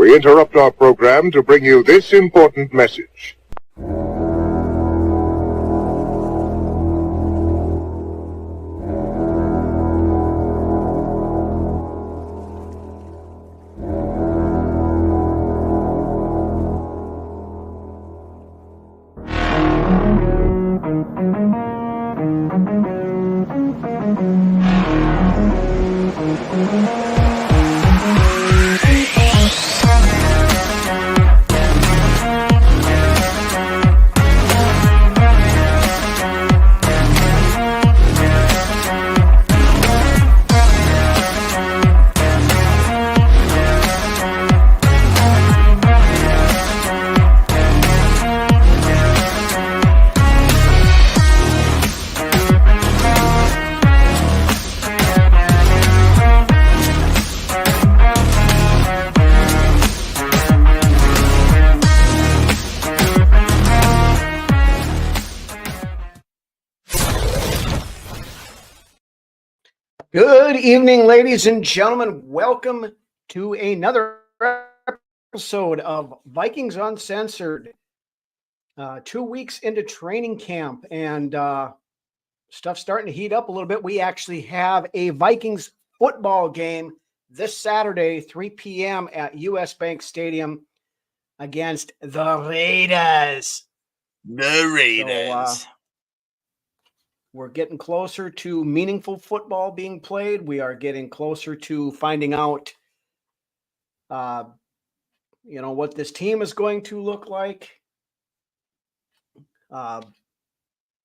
we interrupt our program to bring you this important message. Good evening, ladies and gentlemen. Welcome to another episode of Vikings Uncensored. 2 weeks into training camp and stuff's starting to heat up a little bit. We actually have a Vikings football game this Saturday, 3 p.m. at US Bank Stadium against the Raiders. So, we're getting closer to meaningful football being played. We are getting closer to finding out, what this team is going to look like.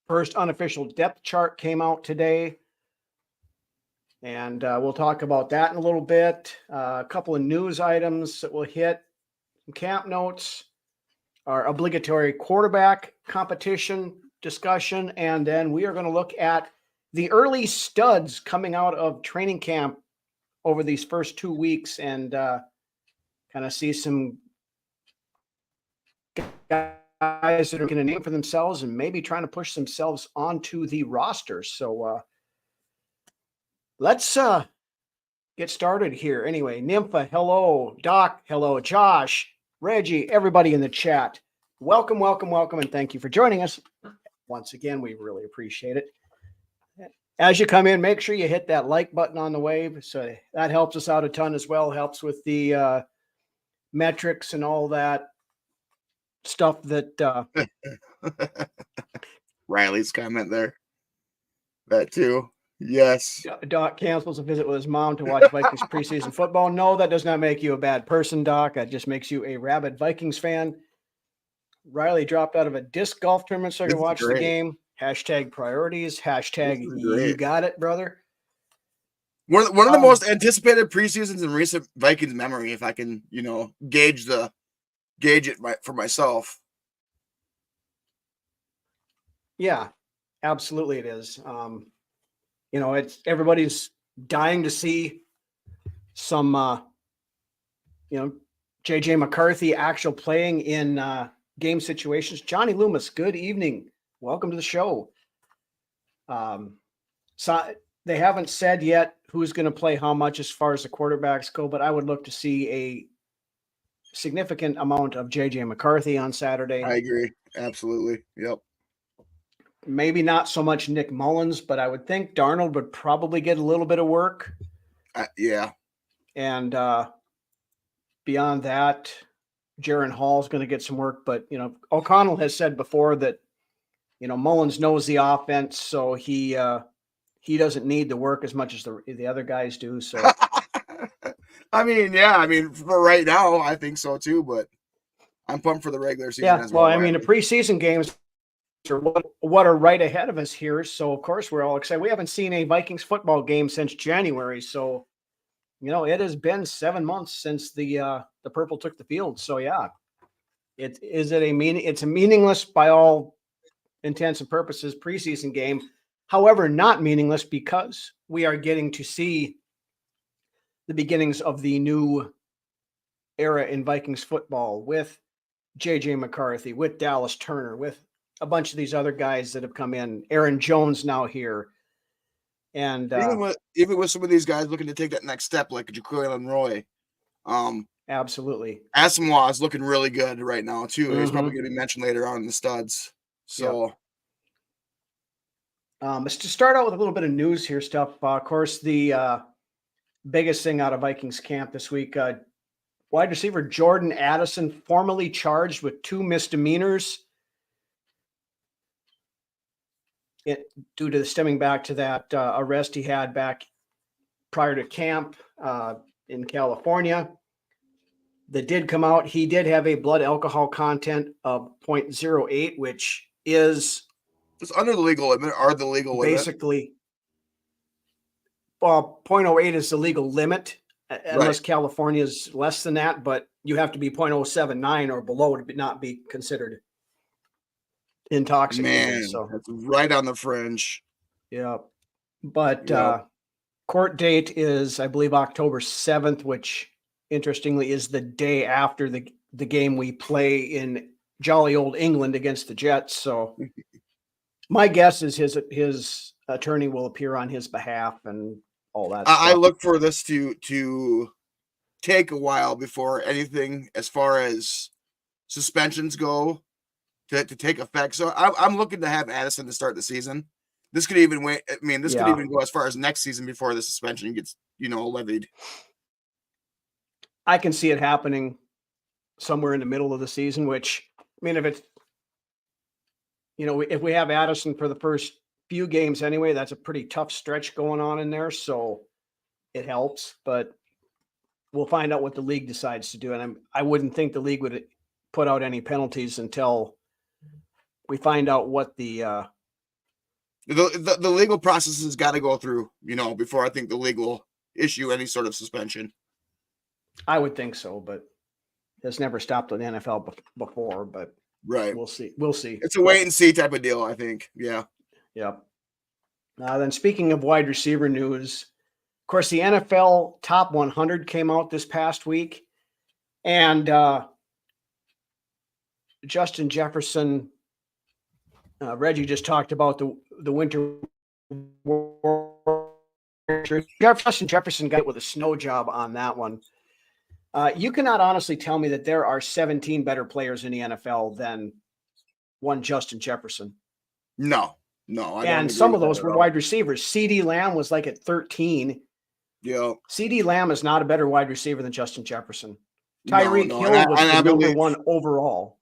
First unofficial depth chart came out today, and we'll talk about that in a little bit. A couple of news items that we'll hit, some camp notes, our obligatory quarterback competition discussion, and then we are going to look at the early studs coming out of training camp over these first 2 weeks and kind of see some guys that are going to name for themselves and maybe trying to push themselves onto the roster. So let's get started here. Anyway, Nympha, hello. Doc, hello. Josh, Reggie, everybody in the chat. Welcome, and thank you for joining us. Once again, we really appreciate it. As you come in, make sure you hit that like button on the wave. So that helps us out a ton as well. Helps with the metrics and all that stuff that Riley's comment there. That too. Yes. Doc cancels a visit with his mom to watch Vikings preseason football. No, that does not make you a bad person, Doc. That just makes you a rabid Vikings fan. Riley dropped out of a disc golf tournament so I could watch the game. Hashtag priorities. Hashtag you got it, brother. One of the most anticipated preseasons in recent Vikings memory, if I can, gauge it for myself. Yeah, absolutely it is. It's everybody's dying to see some JJ McCarthy actual playing in game situations. Johnny Loomis, good evening. Welcome to the show. So they haven't said yet who's going to play how much as far as the quarterbacks go, but I would look to see a significant amount of JJ McCarthy on Saturday. I agree. Absolutely. Yep. Maybe not so much Nick Mullins, but I would think Darnold would probably get a little bit of work. Yeah. And beyond that, Jaron Hall is going to get some work, but O'Connell has said before that Mullins knows the offense, so he doesn't need the work as much as the other guys do. So, for right now, I think so too. But I'm pumped for the regular season. Yeah, as well. The preseason games are what are right ahead of us here. So of course we're all excited. We haven't seen a Vikings football game since January, so it has been 7 months since the purple took the field. So yeah, it's a meaningless by all intents and purposes preseason game. However, not meaningless because we are getting to see the beginnings of the new era in Vikings football with JJ McCarthy, with Dallas Turner, with a bunch of these other guys that have come in. Aaron Jones now here. And even with some of these guys looking to take that next step, like Jaquan Roy, Absolutely. Asamoah is looking really good right now too. He's probably Mhm. going to be mentioned later on in the studs. So Let's just start out with a little bit of news here stuff. Of course, the biggest thing out of Vikings camp this week, wide receiver Jordan Addison formally charged with 2 misdemeanors due to the stemming back to that arrest he had back prior to camp in California. That did come out. He did have a blood alcohol content of 0.08, which is it's under the legal limit or the legal limit. basically, well, 0.08 is the legal limit, unless California is less than that, but you have to be 0.079 or below to not be considered intoxicated. Man, So that's right on the fringe. yeah, but court date is, I believe, October 7th, which interestingly is the day after the game we play in jolly old England against the Jets. So my guess is his attorney will appear on his behalf and all that I stuff. look for this to take a while before anything as far as suspensions go to take effect. So I'm looking to have Addison to start the season. This could even wait. I mean, this could even go as far as next season before the suspension gets, levied. I can see it happening somewhere in the middle of the season, which, I mean, if it's, if we have Addison for the first few games anyway, that's a pretty tough stretch going on in there. So it helps, but we'll find out what the league decides to do. And I wouldn't think the league would put out any penalties until we find out what the legal process has got to go through, before I think the league will issue any sort of suspension. I would think so, but it's never stopped in the NFL before, but right. We'll see. We'll see. It's a wait and see type of deal, I think. Yeah. Yep. Then speaking of wide receiver news, of course, the NFL top 100 came out this past week, and Justin Jefferson, Reggie just talked about the winter. Justin Jefferson got with a snow job on that one. You cannot honestly tell me that there are 17 better players in the NFL than one Justin Jefferson. No. And some of those were wide receivers. CeeDee Lamb was like at 13. Yeah. CeeDee Lamb is not a better wide receiver than Justin Jefferson. Tyreek Hill was the number one overall.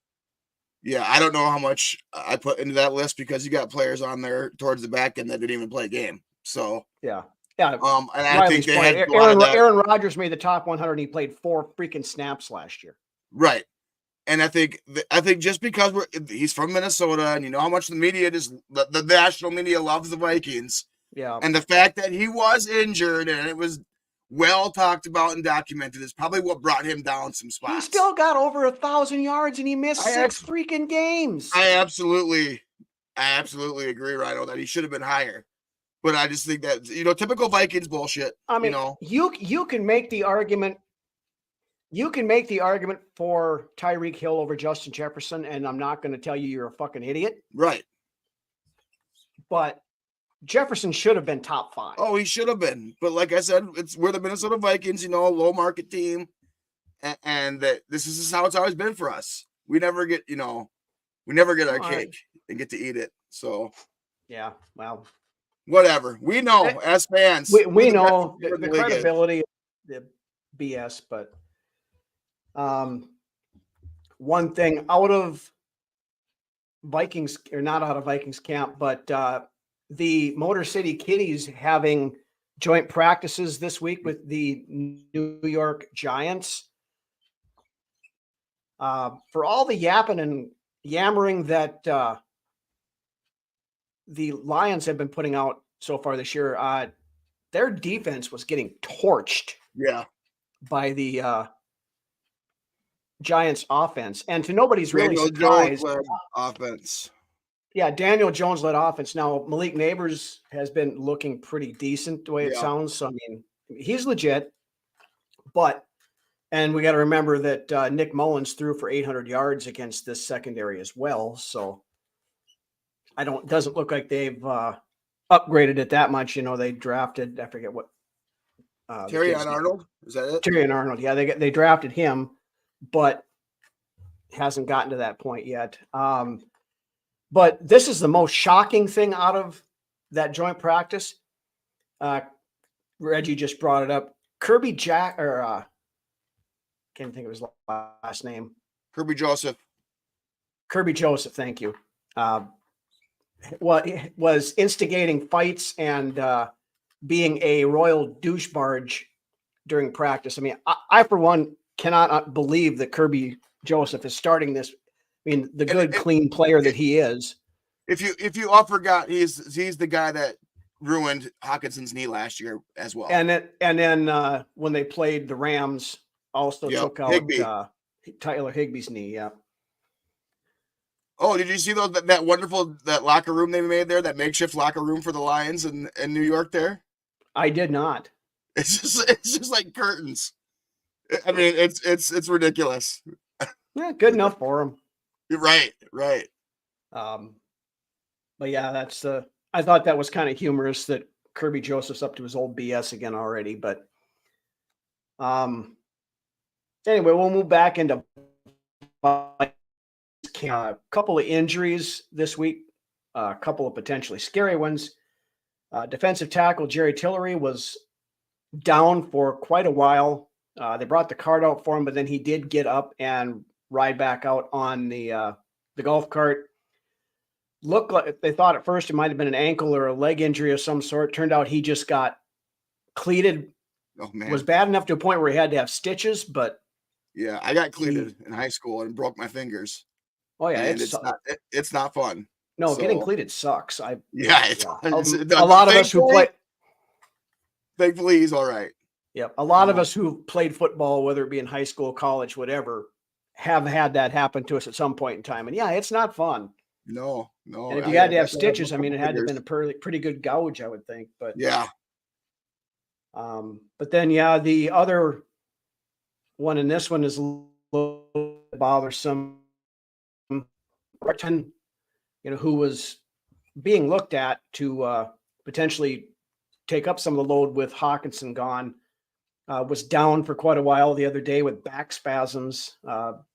Yeah, I don't know how much I put into that list because you got players on there towards the back end that didn't even play a game. So yeah. And I Riley's think they had Aaron Rodgers made the top 100 and he played 4 freaking snaps last year. Right. And I think just because he's from Minnesota and you know how much the media the national media loves the Vikings. Yeah. And the fact that he was injured and it was well talked about and documented is probably what brought him down some spots. He still got over 1,000 yards and he missed 6 freaking games. I absolutely agree, Rhino, that he should have been higher. But I just think that, typical Vikings bullshit. I mean, you can make the argument. You can make the argument for Tyreek Hill over Justin Jefferson, and I'm not going to tell you you're a fucking idiot. Right. But Jefferson should have been top 5. Oh, he should have been. But like I said, we're the Minnesota Vikings, a low market team. And that this is how it's always been for us. We never get, our cake and get to eat it. So, yeah, well, whatever. We know as fans. We know the credibility, the BS, but one thing out of Vikings, or not out of Vikings camp, but the Motor City Kitties having joint practices this week with the New York Giants. For all the yapping and yammering that the Lions have been putting out so far this year, their defense was getting torched by the Giants offense. And to nobody's really surprise, offense. Yeah, Daniel Jones led offense. Now, Malik Neighbors has been looking pretty decent the way it sounds. So, I mean, he's legit. And we got to remember that Nick Mullins threw for 800 yards against this secondary as well. So, doesn't look like they've upgraded it that much. They drafted, I forget what Terry and Arnold, is that it? Terry and Arnold, yeah, they drafted him, but hasn't gotten to that point yet. But this is the most shocking thing out of that joint practice. Reggie just brought it up. Kirby Jack, or can't think of his last name. Kirby Joseph. Kirby Joseph, thank you. Was instigating fights and being a royal douche barge during practice. I mean, I for one cannot believe that Kirby Joseph is starting this. I mean, the good, clean player that he is. If you all forgot, he's the guy that ruined Hawkinson's knee last year as well. And then when they played the Rams, also took out Tyler Higbee's knee. Yeah. Oh, did you see that wonderful locker room they made there? That makeshift locker room for the Lions in New York there? I did not. It's just like curtains. I mean, it's ridiculous. Yeah, good enough for him. Right. But yeah, I thought that was kind of humorous that Kirby Joseph's up to his old BS again already. But anyway, we'll move back into a couple of injuries this week, a couple of potentially scary ones. Defensive tackle Jerry Tillery was down for quite a while. They brought the cart out for him, but then he did get up and ride back out on the golf cart. Looked like they thought at first it might have been an ankle or a leg injury of some sort. Turned out he just got cleated. Oh man, it was bad enough to a point where he had to have stitches. But yeah, I got cleated in high school and broke my fingers. Oh yeah, it's not fun. No, getting cleated sucks. A lot of us who play. Thankfully, he's all right. Yep, a lot of us who played football, whether it be in high school, college, whatever, have had that happen to us at some point in time. And yeah, it's not fun. No. And if you had to have stitches, I mean, it had to have been a pretty good gouge, I would think. But yeah. But then, yeah, the other one, and this one is a little bothersome. Barton, who was being looked at to potentially take up some of the load with Hawkinson gone, was down for quite a while the other day with back spasms.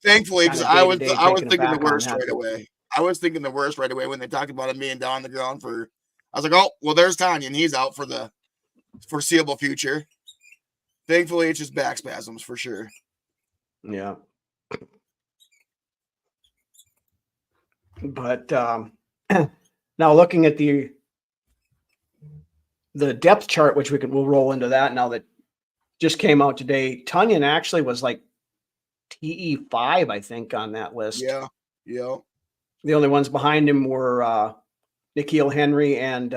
Thankfully, because I was thinking the worst right away. I was thinking the worst right away when they talked about him being down on the ground for. I was like, oh, well, there's Tanya, and he's out for the foreseeable future. Thankfully, it's just back spasms for sure. Yeah. But now looking at the depth chart, which we'll roll into that now that just came out today. Tunyon actually was like TE5, I think, on that list. Yeah. The only ones behind him were Nikhil Henry and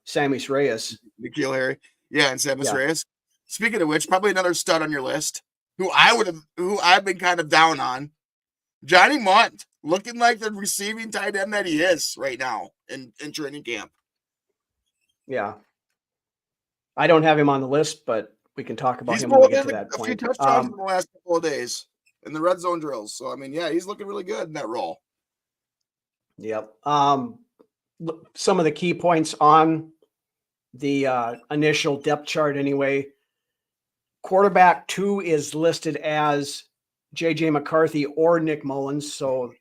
Samis Reyes. Nikhil Henry, yeah, and Samis Reyes. Speaking of which, probably another stud on your list, who I've been kind of down on, Johnny Munt, looking like the receiving tight end that he is right now in training camp. Yeah, I don't have him on the list, but we can talk about him when we get to that point. A few touchdowns in the last couple of days in the red zone drills. So I mean, yeah, he's looking really good in that role. Yep. Some of the key points on the initial depth chart anyway. Quarterback 2 is listed as J.J. McCarthy or Nick Mullins. So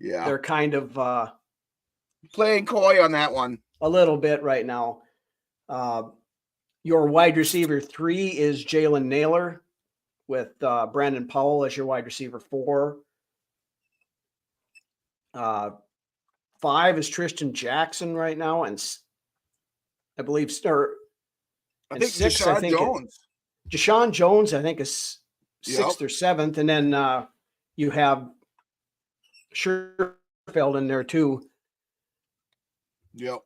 yeah, they're kind of playing coy on that one. A little bit right now. Your wide receiver 3 is Jalen Naylor with Brandon Powell as your wide receiver 4. 5 is Tristan Jackson right now, and I believe I think 6. Jones. Deshaun Jones, I think, is 6th or 7th, and then you have Sherfield in there too. Yep.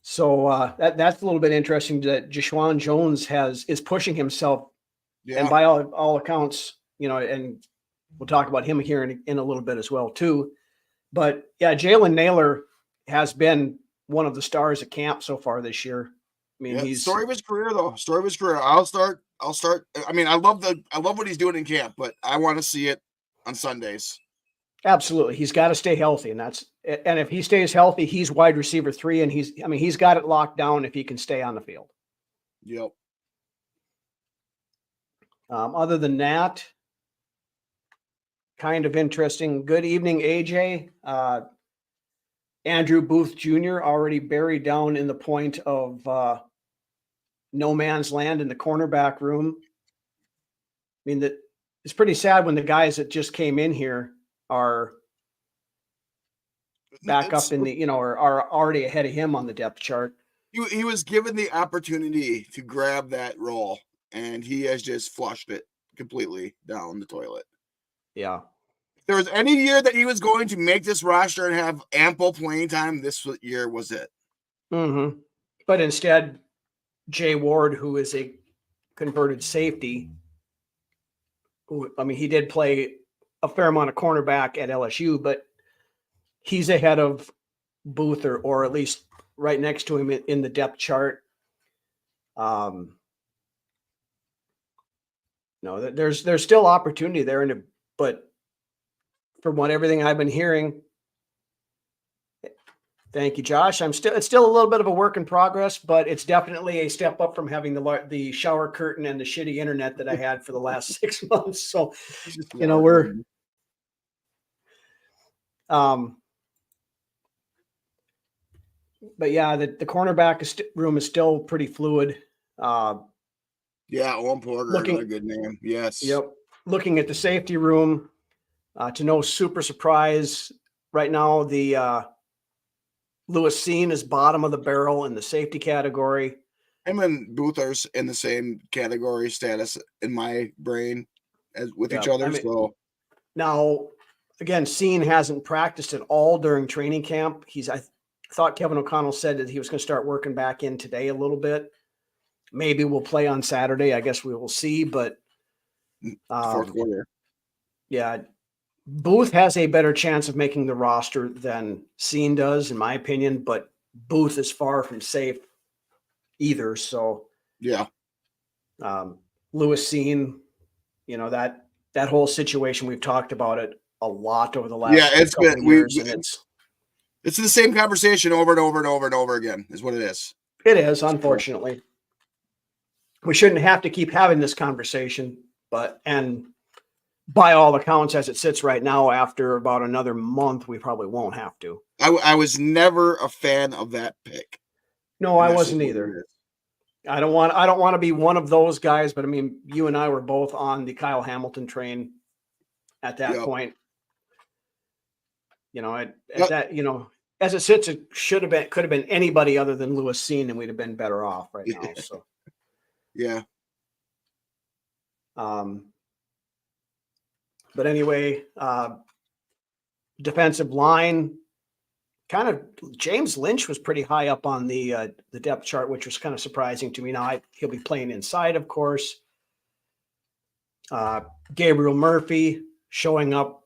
So that's a little bit interesting that Deshaun Jones is pushing himself, and by all accounts, and we'll talk about him here in a little bit as well too. But yeah, Jalen Naylor has been one of the stars at camp so far this year. I mean, he's story of his career though. Story of his career. I'll start. I mean, I love what he's doing in camp, but I want to see it on Sundays. Absolutely. He's got to stay healthy. And if he stays healthy, he's wide receiver 3. And he's got it locked down if he can stay on the field. Yep. Other than that, kind of interesting. Good evening, AJ. Andrew Booth Jr. already buried down in the point of no man's land in the cornerback room. I mean, it's pretty sad when the guys that just came in here are back up in the, are already ahead of him on the depth chart. He was given the opportunity to grab that role, and he has just flushed it completely down the toilet. Yeah. If there was any year that he was going to make this roster and have ample playing time, this year was it. Mm-hmm. But instead, Jay Ward, who is a converted safety, he did play a fair amount of cornerback at LSU, but he's ahead of Booth or at least right next to him in the depth chart. There's still opportunity there, but from everything I've been hearing, thank you, Josh. It's still a little bit of a work in progress, but it's definitely a step up from having the shower curtain and the shitty internet that I had for the last 6 months. So, we're, but yeah, the cornerback room is still pretty fluid. Owen Porter, another good name. Yes. Yep. Looking at the safety room, to no super surprise, right now the Lewis Seen is bottom of the barrel in the safety category. Him and Booth are in the same category status in my brain as with each other. So now, again, Seen hasn't practiced at all during training camp. I thought Kevin O'Connell said that he was going to start working back in today a little bit. Maybe we'll play on Saturday. I guess we will see, but fourth quarter. Yeah. Booth has a better chance of making the roster than Seen does, in my opinion, but Booth is far from safe either. So yeah. Lewis Seen, that whole situation, we've talked about it a lot over the last couple of years. And it's the same conversation over and over and over and over again is what it is. It is, unfortunately. We shouldn't have to keep having this conversation, and by all accounts, as it sits right now, after about another month, we probably won't have to. I was never a fan of that pick. No, I wasn't either. I don't want to be one of those guys, but I mean, you and I were both on the Kyle Hamilton train at that point. As it sits, it could have been anybody other than Lewis Seen, and we'd have been better off right now. So, yeah. But anyway, defensive line, kind of James Lynch was pretty high up on the depth chart, which was kind of surprising to me. Now he'll be playing inside, of course. Gabriel Murphy showing up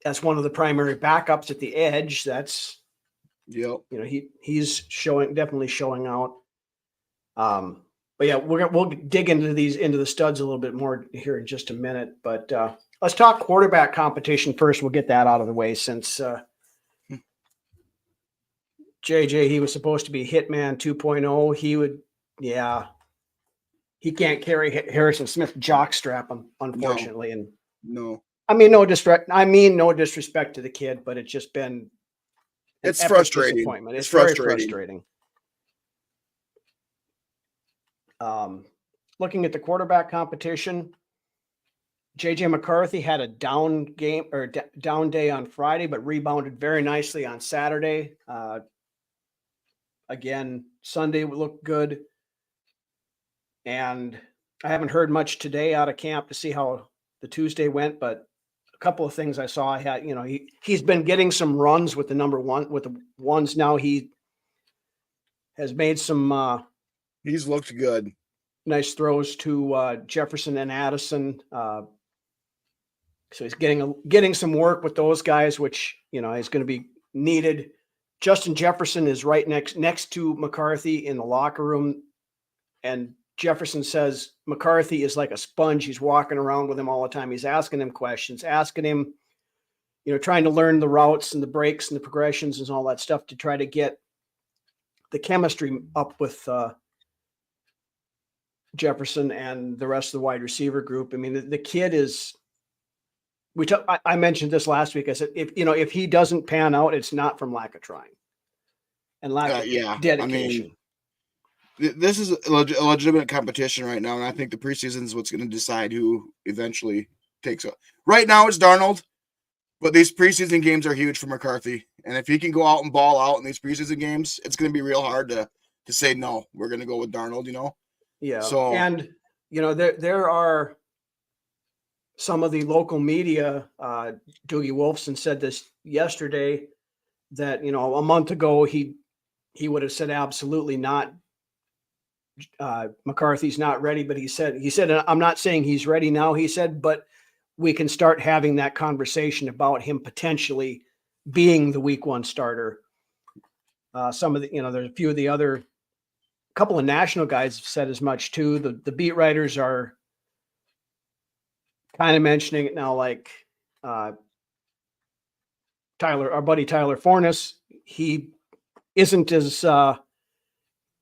as one of the primary backups at the edge. That's, he's definitely showing out. But yeah, we'll dig into the studs a little bit more here in just a minute. But let's talk quarterback competition first. We'll get that out of the way since JJ, he was supposed to be Hitman 2.0. He can't carry Harrison Smith jockstrap, unfortunately. No. I mean, no disrespect to the kid, but it's just been it's frustrating. It's very frustrating. Looking at the quarterback competition, JJ McCarthy had a down day on Friday, but rebounded very nicely on Saturday. Again, Sunday looked good. And I haven't heard much today out of camp to see how the Tuesday went, but a couple of things I saw, he's been getting some runs with the ones now. He has made some, he's looked good. Nice throws to Jefferson and Addison. So he's getting some work with those guys, which is going to be needed. Justin Jefferson is right next to McCarthy in the locker room, and Jefferson says McCarthy is like a sponge. He's walking around with him all the time. He's asking him questions, asking him, trying to learn the routes and the breaks and the progressions and all that stuff to try to get the chemistry up with Jefferson and the rest of the wide receiver group. I mean, the kid is. I mentioned this last week. I said, if he doesn't pan out, it's not from lack of trying and lack of dedication. I mean, this is a legitimate competition right now, and I think the preseason is what's going to decide who eventually takes it. Right now, it's Darnold, but these preseason games are huge for McCarthy, and if he can go out and ball out in these preseason games, it's going to be real hard to say no. We're going to go with Darnold, Yeah. So and there are some of the local media. Doogie Wolfson said this yesterday that a month ago he would have said absolutely not. McCarthy's not ready, but he said I'm not saying he's ready now. He said, but we can start having that conversation about him potentially being the week 1 starter. Some of the there's a few of the other couple of national guys have said as much too. The beat writers are kind of mentioning it now, like our buddy Tyler Fornes. He isn't as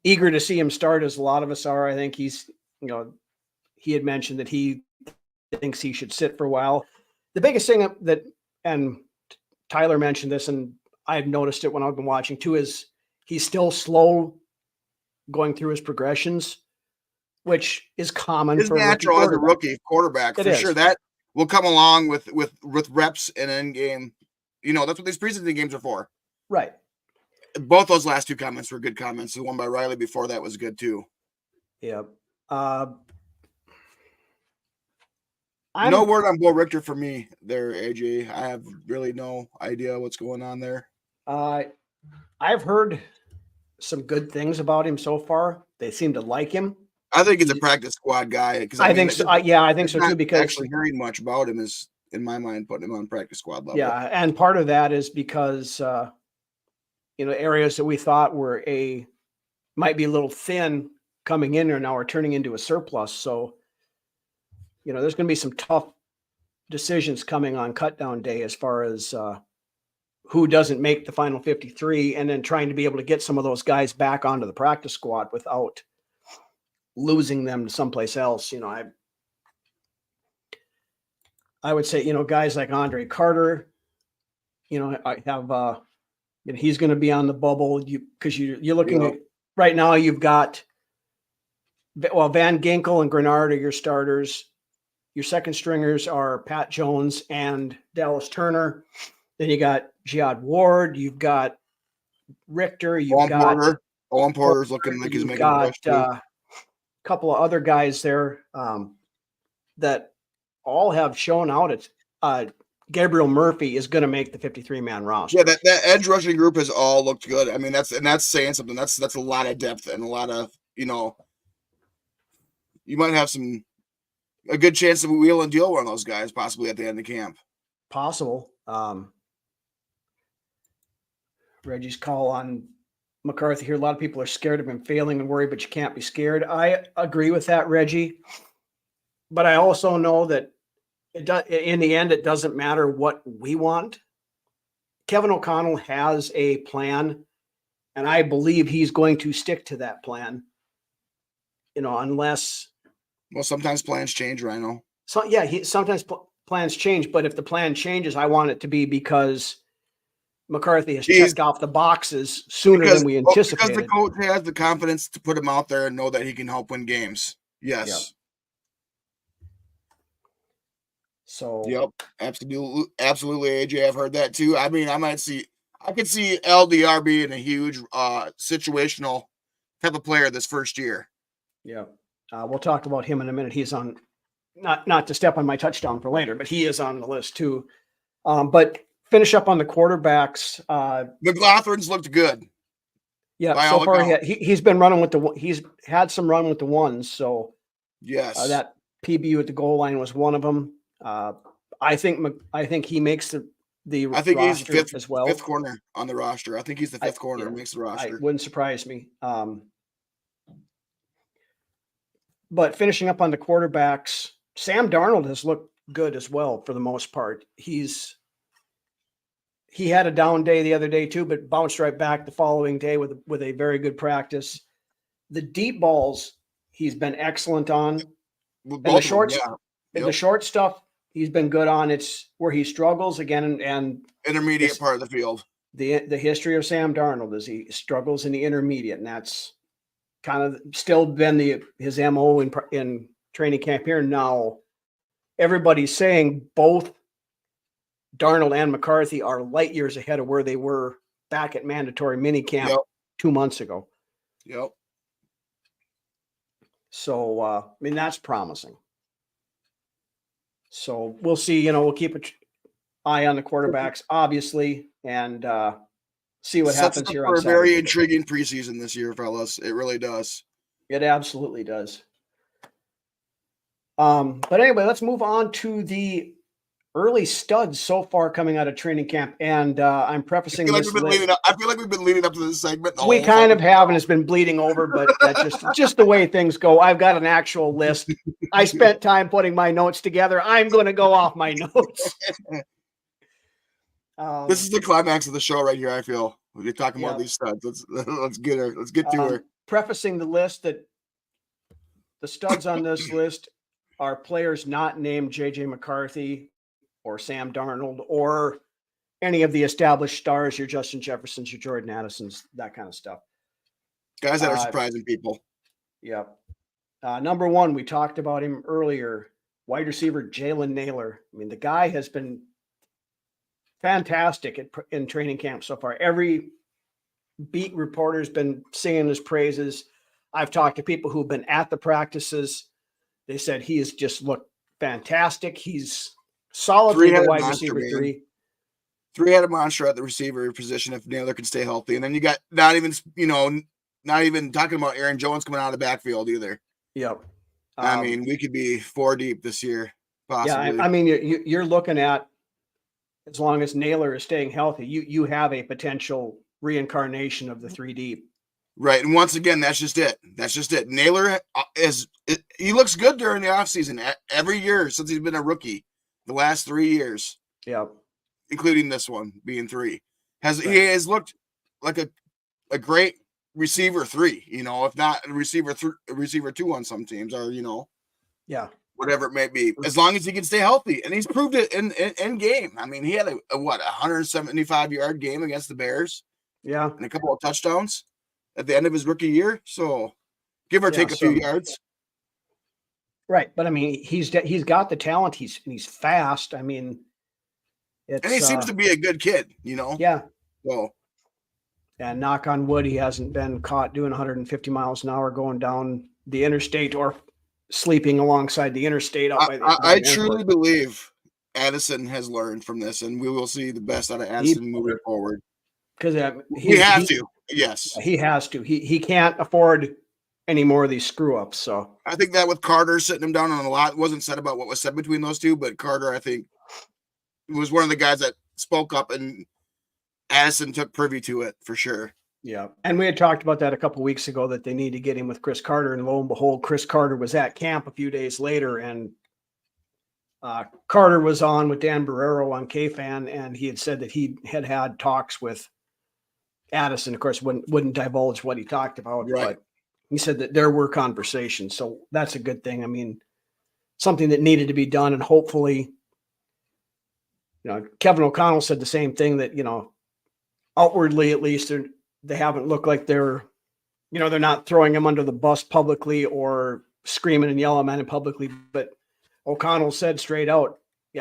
eager to see him start as a lot of us are. I think he's, he had mentioned that he thinks he should sit for a while. The biggest thing that, and Tyler mentioned this, and I've noticed it when I've been watching too, is he's still slow going through his progressions, which is common. It's natural as a rookie quarterback for sure. That will come along with reps and end game. That's what these preseason games are for. Right. Both those last 2 comments were good comments. The one by Riley before that was good too. Yeah. No word on Bo Richter for me there, AJ. I have really no idea what's going on there. I've heard some good things about him so far. They seem to like him. I think he's a practice squad guy. I think so. I think so too. Because actually hearing much about him is, in my mind, putting him on practice squad level. Yeah, and part of that is because areas that we thought might be a little thin coming in there now are turning into a surplus. So, there's going to be some tough decisions coming on cut down day as far as who doesn't make the final 53, and then trying to be able to get some of those guys back onto the practice squad without losing them to someplace else. I would say, guys like Andre Carter, I have, he's going to be on the bubble because you're looking at right now. You've got, Van Ginkel and Grenard are your starters. Your second stringers are Pat Jones and Dallas Turner. Then you got Jihad Ward. You've got Richter. Owen Porter's looking like he's making a push too. Couple of other guys there that all have shown out. It's Gabriel Murphy is going to make the 53-man roster. Yeah, that edge rushing group has all looked good. I mean, that's saying something. That's a lot of depth and a lot of you might have a good chance of wheel and deal one of those guys possibly at the end of camp. Possible. Reggie's call on McCarthy here. A lot of people are scared of him failing and worried, but you can't be scared. I agree with that, Reggie. But I also know that in the end, it doesn't matter what we want. Kevin O'Connell has a plan, and I believe he's going to stick to that plan. Unless. Well, sometimes plans change, Rhino. So yeah, sometimes plans change, but if the plan changes, I want it to be because McCarthy has checked off the boxes sooner than we anticipated. Because the coach has the confidence to put him out there and know that he can help win games. Yes. Yep. So. Yep. Absolutely, AJ. I've heard that too. I mean, I could see LDR being a huge situational type of player this first year. Yeah. We'll talk about him in a minute. He's on, not to step on my touchdown for later, but he is on the list too. But finish up on the quarterbacks. McLaughlin's looked good. Yeah, so far he's been running he's had some run with the ones. So yes, that PBU at the goal line was one of them. I think he makes the I think he's the fifth corner on the roster. I think he's the fifth corner. Makes the roster. It wouldn't surprise me. But finishing up on the quarterbacks, Sam Darnold has looked good as well for the most part. He had a down day the other day too, but bounced right back the following day with a very good practice. The deep balls he's been excellent on, and the shorts, the short stuff he's been good on. It's where he struggles again, and intermediate part of the field. The history of Sam Darnold is he struggles in the intermediate, and that's kind of still been his MO in training camp here. Now everybody's saying both Darnold and McCarthy are light years ahead of where they were back at mandatory minicamp 2 months ago. Yep. So, I mean, that's promising. So we'll see, we'll keep an eye on the quarterbacks, obviously, and see what happens here on Saturday. Very intriguing preseason this year, fellas. It really does. It absolutely does. But anyway, let's move on to the early studs so far coming out of training camp. And I'm prefacing this. I feel like we've been leading up to this segment. We kind of have, and it's been bleeding over, but that's just the way things go. I've got an actual list. I spent time putting my notes together. I'm going to go off my notes. This is the climax of the show right here. I feel we're talking about these studs. Let's get to her. Prefacing the list that the studs on this list are players not named JJ McCarthy or Sam Darnold or any of the established stars, your Justin Jeffersons, your Jordan Addisons, that kind of stuff. Guys that are surprising people. Yep. Number one, we talked about him earlier, wide receiver Jalen Naylor. I mean, the guy has been fantastic in training camp so far. Every beat reporter's been singing his praises. I've talked to people who've been at the practices. They said he has just looked fantastic. He's solid wide receiver 3. Three-headed monster at the receiver position if Naylor can stay healthy. And then you got not even talking about Aaron Jones coming out of the backfield either. Yep. I mean, we could be 4 deep this year, possibly. Yeah, I mean, you're looking at, as long as Naylor is staying healthy, you have a potential reincarnation of the 3 deep. Right. And once again, that's just it. Naylor he looks good during the offseason every year since he's been a rookie, the last 3 years. Yeah. Including this one being 3. He has looked like a great receiver 3, if not a receiver 2 on some teams, or whatever it may be, as long as he can stay healthy. And he's proved it in game. I mean, he had a 175-yard game against the Bears. Yeah. And a couple of touchdowns at the end of his rookie year. So give or take a few yards. Right. But I mean, he's got the talent. He's fast. I mean, and he seems to be a good kid, Yeah. So, and knock on wood, he hasn't been caught doing 150 miles an hour going down the interstate or sleeping alongside the interstate. I truly believe Addison has learned from this, and we will see the best out of Addison moving forward. Because he has to. Yes, he has to. He can't afford any more of these screw ups. So I think that with Carter sitting him down on a lot wasn't said about what was said between those two, but Carter, I think, was one of the guys that spoke up, and Addison took privy to it for sure. Yeah. And we had talked about that a couple of weeks ago, that they need to get him with Chris Carter. And lo and behold, Chris Carter was at camp a few days later, and Carter was on with Dan Barrero on KFan, and he had said that he had talks with Addison. Of course, wouldn't divulge what he talked about, but he said that there were conversations. So that's a good thing. I mean, something that needed to be done, and hopefully, Kevin O'Connell said the same thing, that, outwardly, at least, they haven't looked like they're not throwing him under the bus publicly or screaming and yelling at him publicly. But O'Connell said straight out,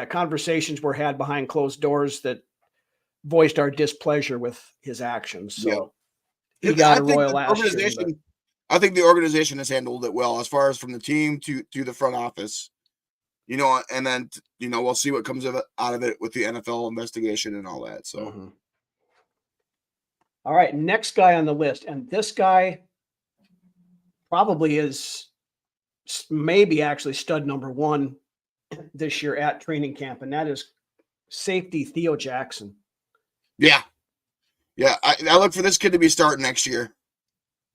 conversations were had behind closed doors that voiced our displeasure with his actions. So he got a royal last year. I think the organization has handled it well, as far as from the team to the front office. And then, we'll see what comes out of it with the NFL investigation and all that. So, mm-hmm. All right, next guy on the list. And this guy probably is maybe actually stud number 1 this year at training camp. And that is safety Theo Jackson. Yeah. I look for this kid to be starting next year.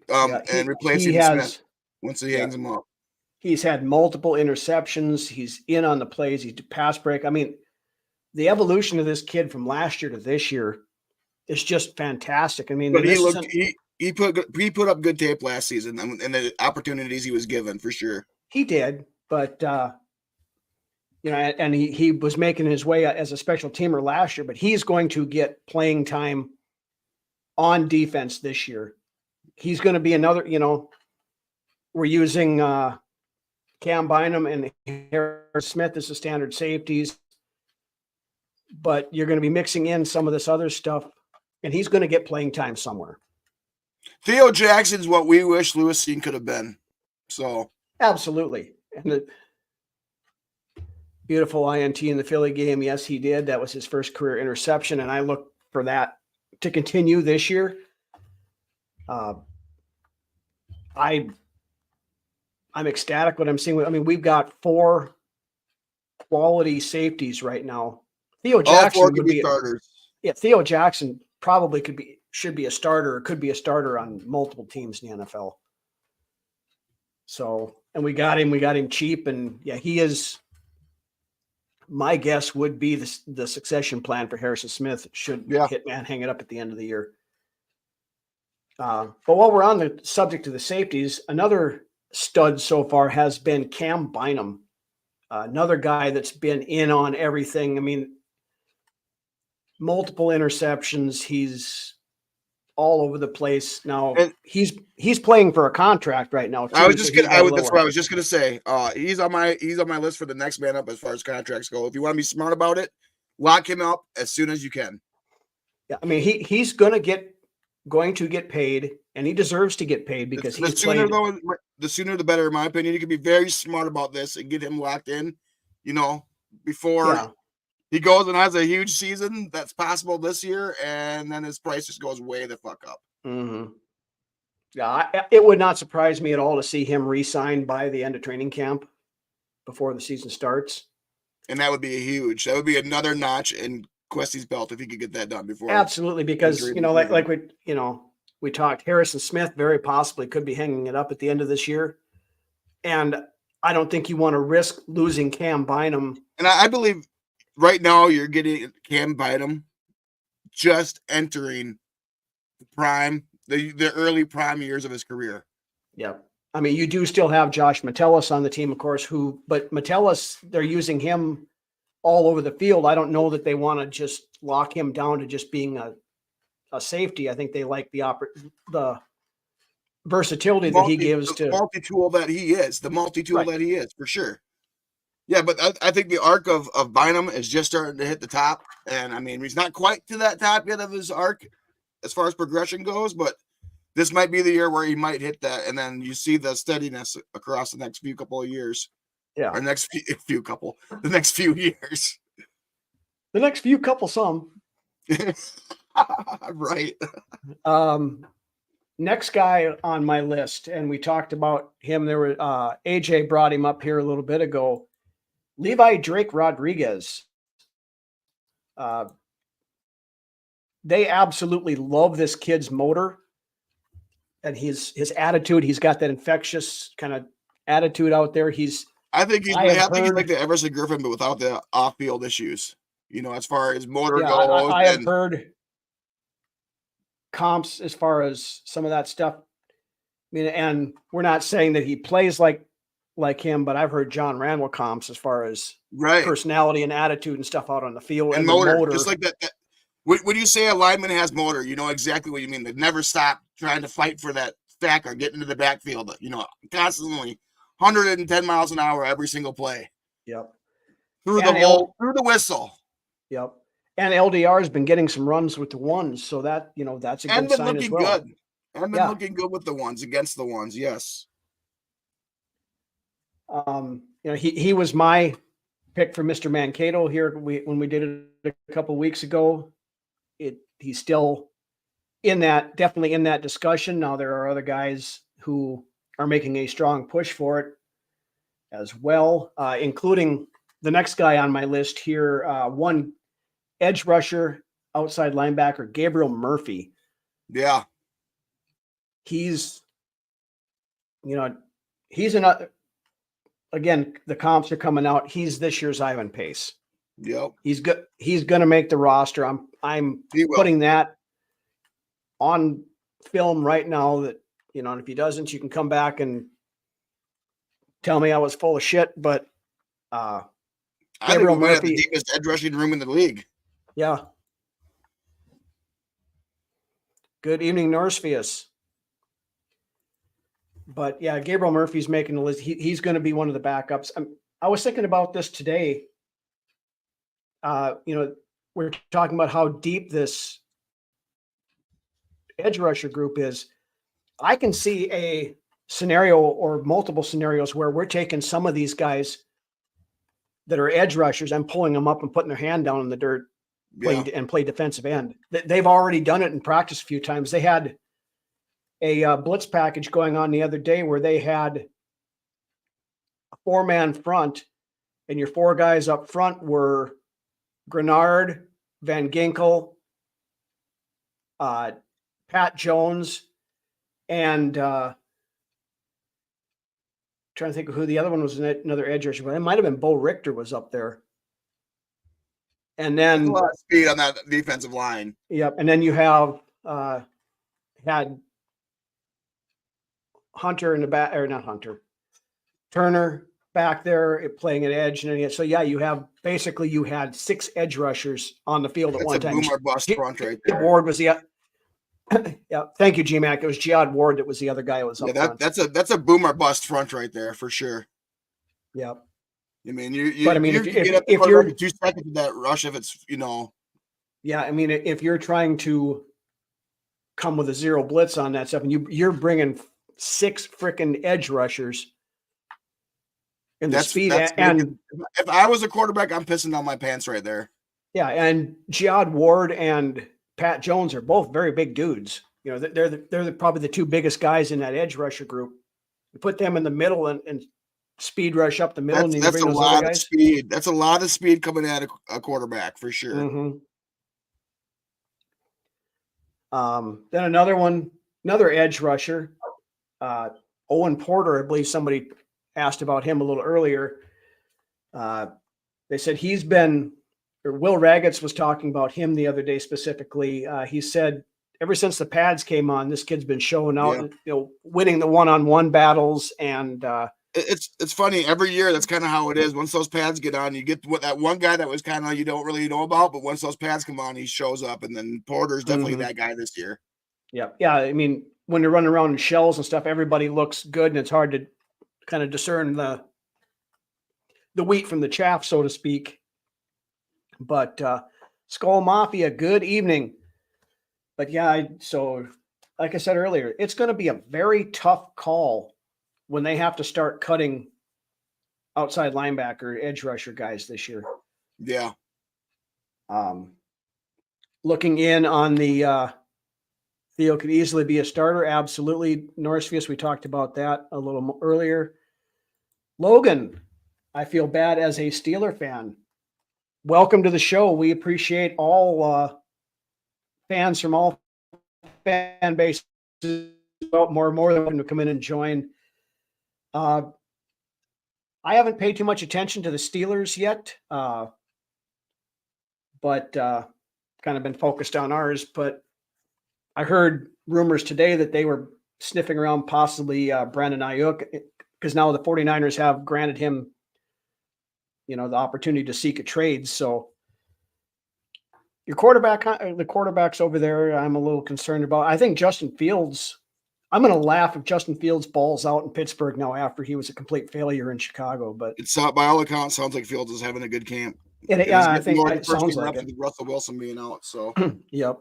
And replacing Smith once he hangs him up. He's had multiple interceptions. He's in on the plays. He's pass break. I mean, the evolution of this kid from last year to this year is just fantastic. I mean, But he put up good tape last season and the opportunities he was given for sure. He did, but and he was making his way as a special teamer last year, but he's going to get playing time on defense this year. He's going to be another, we're using Cam Bynum and Harris Smith as the standard safeties, but you're going to be mixing in some of this other stuff, and he's going to get playing time somewhere. Theo Jackson's what we wish Lewis Cine could have been. So absolutely. And the beautiful INT in the Philly game. Yes, he did. That was his first career interception, and I look for that to continue this year. I'm ecstatic what I'm seeing. I mean, we've got 4 quality safeties right now. Theo Jackson would be starters. Yeah, Theo Jackson probably should be a starter or could be a starter on multiple teams in the NFL. So, and we got him cheap, and yeah, he is. My guess would be the succession plan for Harrison Smith should Hitman hang it up at the end of the year. But while we're on the subject of the safeties, another stud so far has been Cam Bynum, another guy that's been in on everything. I mean, multiple interceptions. He's all over the place now. And he's playing for a contract right now. Too, that's what I was just gonna say. He's on my list for the next man up as far as contracts go. If you want to be smart about it, lock him up as soon as you can. Yeah, I mean he's going to get paid, and he deserves to get paid because the sooner the better, in my opinion. You can be very smart about this and get him locked in, before he goes and has a huge season. That's possible this year, and then his price just goes way the fuck up. Mm-hmm. Yeah, it would not surprise me at all to see him re-signed by the end of training camp before the season starts. And that would be another notch in Questy's belt if he could get that done before. Absolutely, because like we talked, Harrison Smith very possibly could be hanging it up at the end of this year, and I don't think you want to risk losing Cam Bynum. And I believe right now you're getting Cam Bynum just entering the prime, the early prime years of his career. Yeah. I mean, you do still have Josh Metellus on the team, of course, but Metellus, they're using him all over the field. I don't know that they want to just lock him down to just being a safety. I think they like the versatility that he gives to multi-tool that he is, that he is for sure. Yeah, but I think the arc of Bynum is just starting to hit the top. And I mean, he's not quite to that top yet of his arc as far as progression goes, but this might be the year where he might hit that. And then you see the steadiness across the next few couple of years. Yeah. Or the next few years. The next few couple some. Right. Next guy on my list, and we talked about him. There were AJ brought him up here a little bit ago. Levi Drake Rodriguez. They absolutely love this kid's motor and his attitude. He's got that infectious kind of attitude out there. I think he's like the Everson Griffin, but without the off-field issues. As far as motor goes. I have heard comps as far as some of that stuff. I mean, and we're not saying that he plays like him, but I've heard John Randall comps as far as personality and attitude and stuff out on the field and motor, just like that. When you say a lineman has motor, you know exactly what you mean. They never stop trying to fight for that stack or get into the backfield. Constantly 110 miles an hour every single play. Yep. Through the whistle. Yep. And LDR has been getting some runs with the ones, so that that's a good sign as well. And been looking good with the ones against the ones. Yes. He was my pick for Mr. Mankato here when we did it a couple of weeks ago. He's still definitely in that discussion. Now there are other guys who are making a strong push for it as well, including the next guy on my list here, one edge rusher, outside linebacker, Gabriel Murphy. Yeah. He's another. again, the comps are coming out. He's this year's Ivan Pace. Yep. He's good. He's going to make the roster. I'm putting that on film right now that, and if he doesn't, you can come back and tell me I was full of shit, but I Gabriel think we might have Murphy, the deepest edge rushing room in the league. yeah. Good evening, Norsefius. But yeah, Gabriel Murphy's making the list. He's going to be one of the backups. I was thinking about this today. We're talking about how deep this edge rusher group is. I can see a scenario or multiple scenarios where we're taking some of these guys that are edge rushers and pulling them up and putting their hand down in the dirt and play defensive end. They've already done it in practice a few times. They had a blitz package going on the other day where they had a 4-man front, and your 4 guys up front were Grenard, Van Ginkel, Pat Jones, and trying to think of who the other one was. Another edge rusher, but it might have been Bo Richter was up there. And then a lot of speed on that defensive line. Yep. And then you have had Hunter in the back, or not Hunter, Turner back there playing an edge. And so, yeah, you had 6 edge rushers on the field at one time. That's a boomer bust front right there. Ward was the yeah. Thank you, GMAC. It was Jihad Ward that was the other guy that was up front. That's a boomer bust front right there for sure. Yep. I mean, if get up if you're 2 seconds of that rush, if it's yeah, I mean, if you're trying to come with a 0 blitz on that stuff, and you're bringing 6 freaking edge rushers in the speed, and if I was a quarterback, I'm pissing down my pants right there. Yeah, and Jihad Ward and Pat Jones are both very big dudes. They're probably the 2 biggest guys in that edge rusher group. You put them in the middle and speed rush up the middle. That's a lot of speed. That's a lot of speed coming at a quarterback for sure. Mm-hmm. Then another edge rusher, Owen Porter. I believe somebody asked about him a little earlier. They said Will Raggets was talking about him the other day specifically. He said ever since the pads came on, this kid's been showing out, winning the one-on-one battles, and it's funny every year. That's kind of how it is. Once those pads get on, you get that one guy that was kind of you don't really know about, but once those pads come on, he shows up. And then Porter's definitely that guy this year. Yeah. I mean, when they're running around in shells and stuff, everybody looks good, and it's hard to kind of discern the wheat from the chaff, so to speak. But Skull Mafia, good evening. But yeah, so like I said earlier, it's going to be a very tough call when they have to start cutting outside linebacker, edge rusher guys this year. Yeah. Looking in on the Theo could easily be a starter. Absolutely. Norsefius, we talked about that a little earlier. Logan, I feel bad as a Steeler fan. Welcome to the show. We appreciate all fans from all fan bases. More than welcome to come in and join. I haven't paid too much attention to the Steelers yet, but kind of been focused on ours. But I heard rumors today that they were sniffing around possibly Brandon Ayuk, because now the 49ers have granted him, the opportunity to seek a trade. So your the quarterbacks over there, I'm a little concerned about. I think Justin Fields, I'm going to laugh if Justin Fields balls out in Pittsburgh now after he was a complete failure in Chicago. But it's by all accounts, sounds like Fields is having a good camp. I think it sounds like it. Russell Wilson being out. So yep.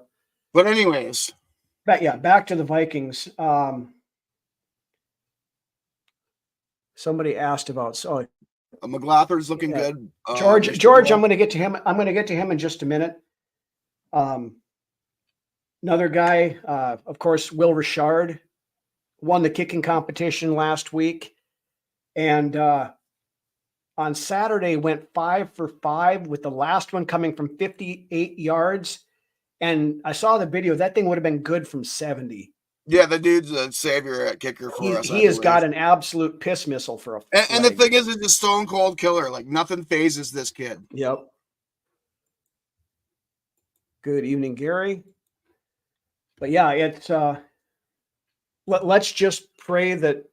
But anyways, back to the Vikings. Somebody asked about McLaughlin's looking good. George, I'm going to get to him. I'm going to get to him in just a minute. Another guy, of course, Will Richard won the kicking competition last week, and on Saturday went 5 for 5 with the last one coming from 58 yards. And I saw the video. That thing would have been good from 70. Yeah, the dude's a savior at kicker for us. He has got an absolute piss missile for a and the thing is, it's a stone cold killer. Like nothing phases this kid. Yep. Good evening, Gary. But yeah, it's let's just pray that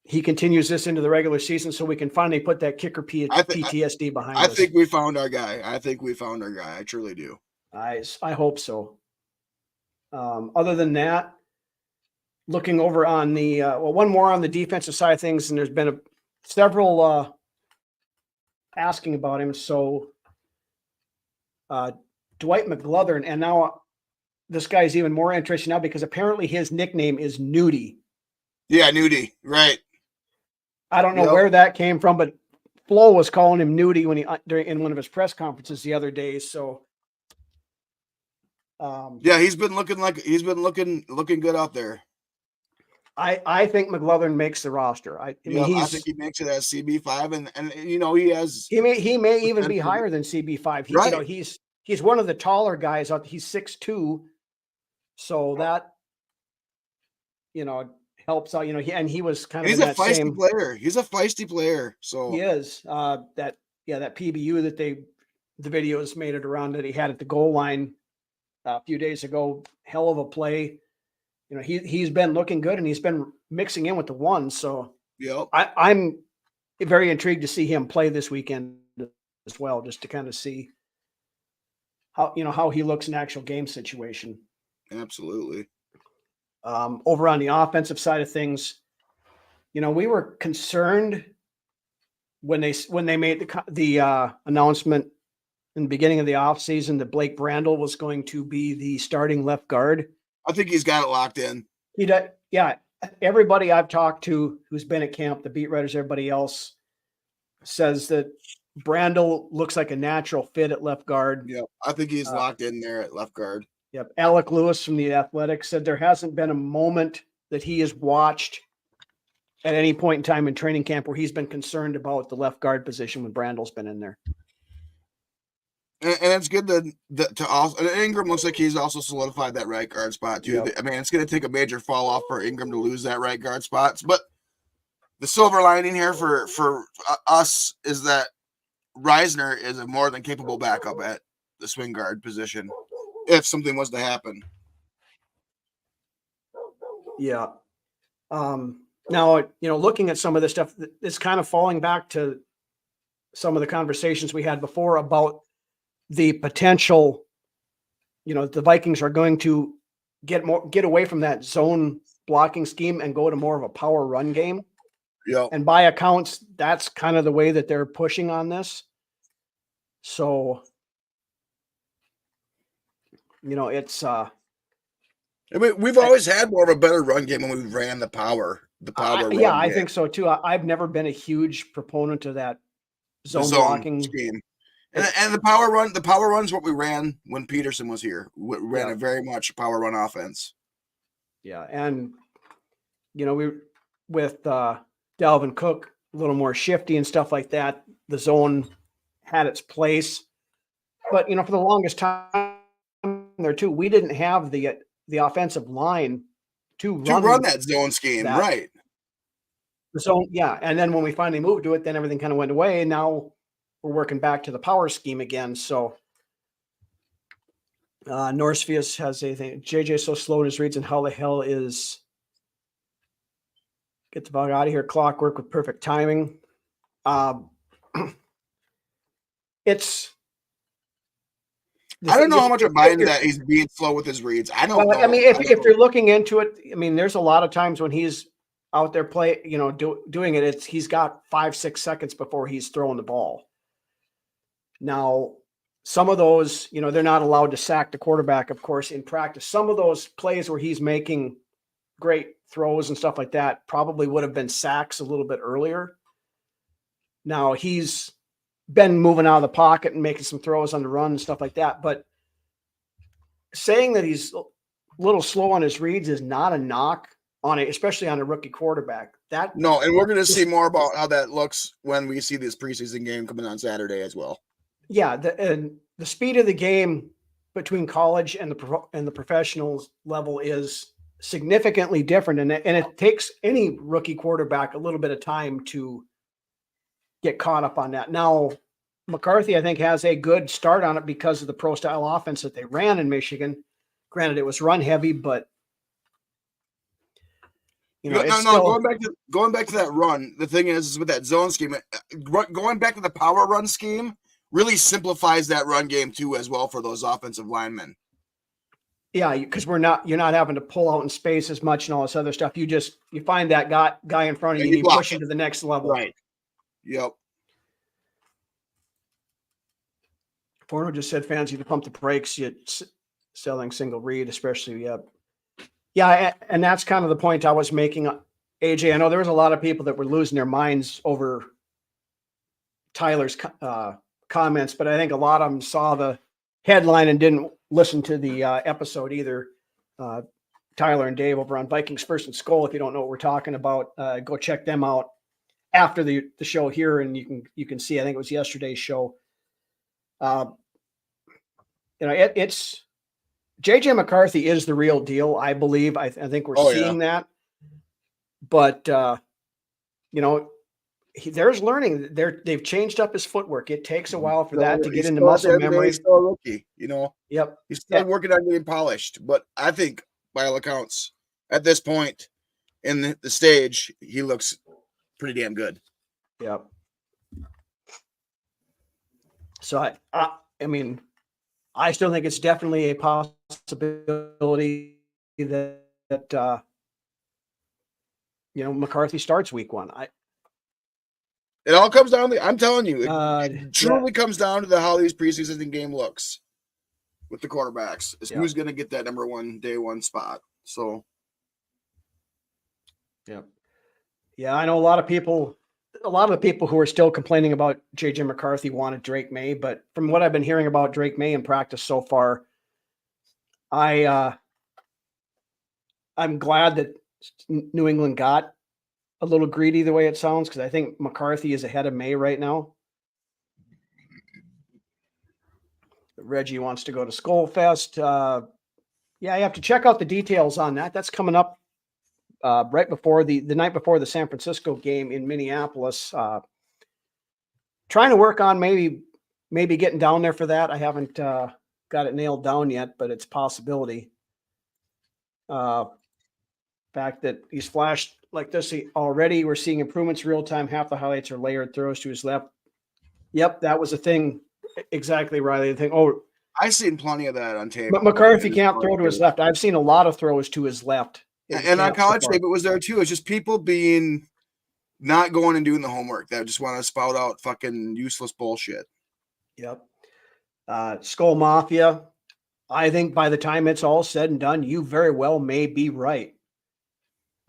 he continues this into the regular season so we can finally put that kicker PTSD behind us. I think we found our guy. I truly do. I hope so. Other than that, looking over on the one more on the defensive side of things, and there's been several asking about him. So Dwight McGlothern, and now this guy's even more interesting now because apparently his nickname is Nudie. Yeah, Nudie, right. I don't know where that came from, but Flo was calling him Nudie when in one of his press conferences the other day. So yeah, he's been looking good out there. I think McGlothern makes the roster. I think he makes it as CB5, and he may even be higher than CB5. Right. He's one of the taller guys. He's 6'2", so that helps out. He was kind of he's a feisty player. He's a feisty player. So he is that PBU that the videos made it around that he had at the goal line a few days ago. Hell of a play. He's been looking good and he's been mixing in with the one. So I'm very intrigued to see him play this weekend as well, just to kind of see how he looks in actual game situation. Absolutely. Over on the offensive side of things, we were concerned when they made the announcement in the beginning of the offseason that Blake Brandel was going to be the starting left guard. I think he's got it locked in. He does. Yeah. Everybody I've talked to who's been at camp, the beat writers, everybody else says that Brandel looks like a natural fit at left guard. Yeah. I think he's locked in there at left guard. Yep. Alec Lewis from the Athletics said there hasn't been a moment that he has watched at any point in time in training camp where he's been concerned about the left guard position when Brandel's been in there. And it's good to also, and Ingram looks like he's also solidified that right guard spot too. Yep. I mean, it's going to take a major fall off for Ingram to lose that right guard spot. But the silver lining here for us is that Reisner is a more than capable backup at the swing guard position if something was to happen. Yeah. Now, looking at some of this stuff, it's kind of falling back to some of the conversations we had before about the potential, the Vikings are going to get away from that zone blocking scheme and go to more of a power run game. Yeah. And by accounts, that's kind of the way that they're pushing on this. So, it's I mean, we've always had more of a better run game when we ran the power. Yeah, I think so too. I've never been a huge proponent of that zone blocking scheme. And the power run's what we ran when Peterson was here. We ran a very much power run offense. Yeah, and we with Dalvin Cook a little more shifty and stuff like that. The zone had its place, but for the longest time there too, we didn't have the offensive line to run that zone scheme, right? The zone, yeah. And then when we finally moved to it, then everything kind of went away. And now we're working back to the power scheme again. So Norsefius has a thing. JJ's so slow in his reads, and how the hell is get the bug out of here? Clockwork with perfect timing. It's. I don't know how much I'm buying that he's being slow with his reads. I don't know. I mean, if you're looking into it, I mean, there's a lot of times when he's out there doing it, he's got 5-6 seconds before he's throwing the ball. Now, some of those, they're not allowed to sack the quarterback, of course, in practice. Some of those plays where he's making great throws and stuff like that probably would have been sacks a little bit earlier. Now, he's been moving out of the pocket and making some throws on the run and stuff like that. But saying that he's a little slow on his reads is not a knock on it, especially on a rookie quarterback. No, and we're going to see more about how that looks when we see this preseason game coming on Saturday as well. Yeah, the speed of the game between college and the professionals level is significantly different. And it takes any rookie quarterback a little bit of time to get caught up on that. Now, McCarthy, I think, has a good start on it because of the pro style offense that they ran in Michigan. Granted, it was run heavy, but it's still going back to that run. The thing is with that zone scheme, going back to the power run scheme really simplifies that run game too, as well for those offensive linemen. Yeah, because you're not having to pull out in space as much and all this other stuff. You find that guy in front of you and you push him to the next level. Right. Yep. Forno just said fans need to pump the brakes. You're selling single read, especially. Yeah, and that's kind of the point I was making. AJ, I know there was a lot of people that were losing their minds over Tyler's comments, but I think a lot of them saw the headline and didn't listen to the episode either. Tyler and Dave over on Vikings First and Skol. If you don't know what we're talking about, go check them out after the show here, and you can see. I think it was yesterday's show. It's JJ McCarthy is the real deal. I believe. I think we're seeing that. But there's learning. They've changed up his footwork. It takes a while for that to get into muscle memory. He's still a rookie, Yep. He's still working on getting polished. But I think, by all accounts, at this point in the stage, he looks pretty damn good. Yep. So I mean, I still think it's definitely a possibility that McCarthy starts week 1. It all comes down to, I'm telling you, it truly comes down to how these preseason game looks with the quarterbacks. Is who's going to get that number 1 day 1 spot. So, yeah, I know a lot of the people who are still complaining about JJ McCarthy wanted Drake May, but from what I've been hearing about Drake May in practice so far, I'm glad that New England got a little greedy the way it sounds, because I think McCarthy is ahead of May right now. Reggie wants to go to Skullfest. You have to check out the details on that. That's coming up right before the night before the San Francisco game in Minneapolis. Trying to work on maybe getting down there for that. I haven't got it nailed down yet, but it's a possibility. Fact that he's flashed like this already. We're seeing improvements real time. Half the highlights are layered throws to his left. Yep, that was a thing. Exactly, Riley. The thing. Oh, I've seen plenty of that on tape. But McCarthy can't throw to his left. I've seen a lot of throws to his left. And on college tape, it was there too. It's just people being not going and doing the homework. That just want to spout out fucking useless bullshit. Yep. Skull Mafia. I think by the time it's all said and done, you very well may be right.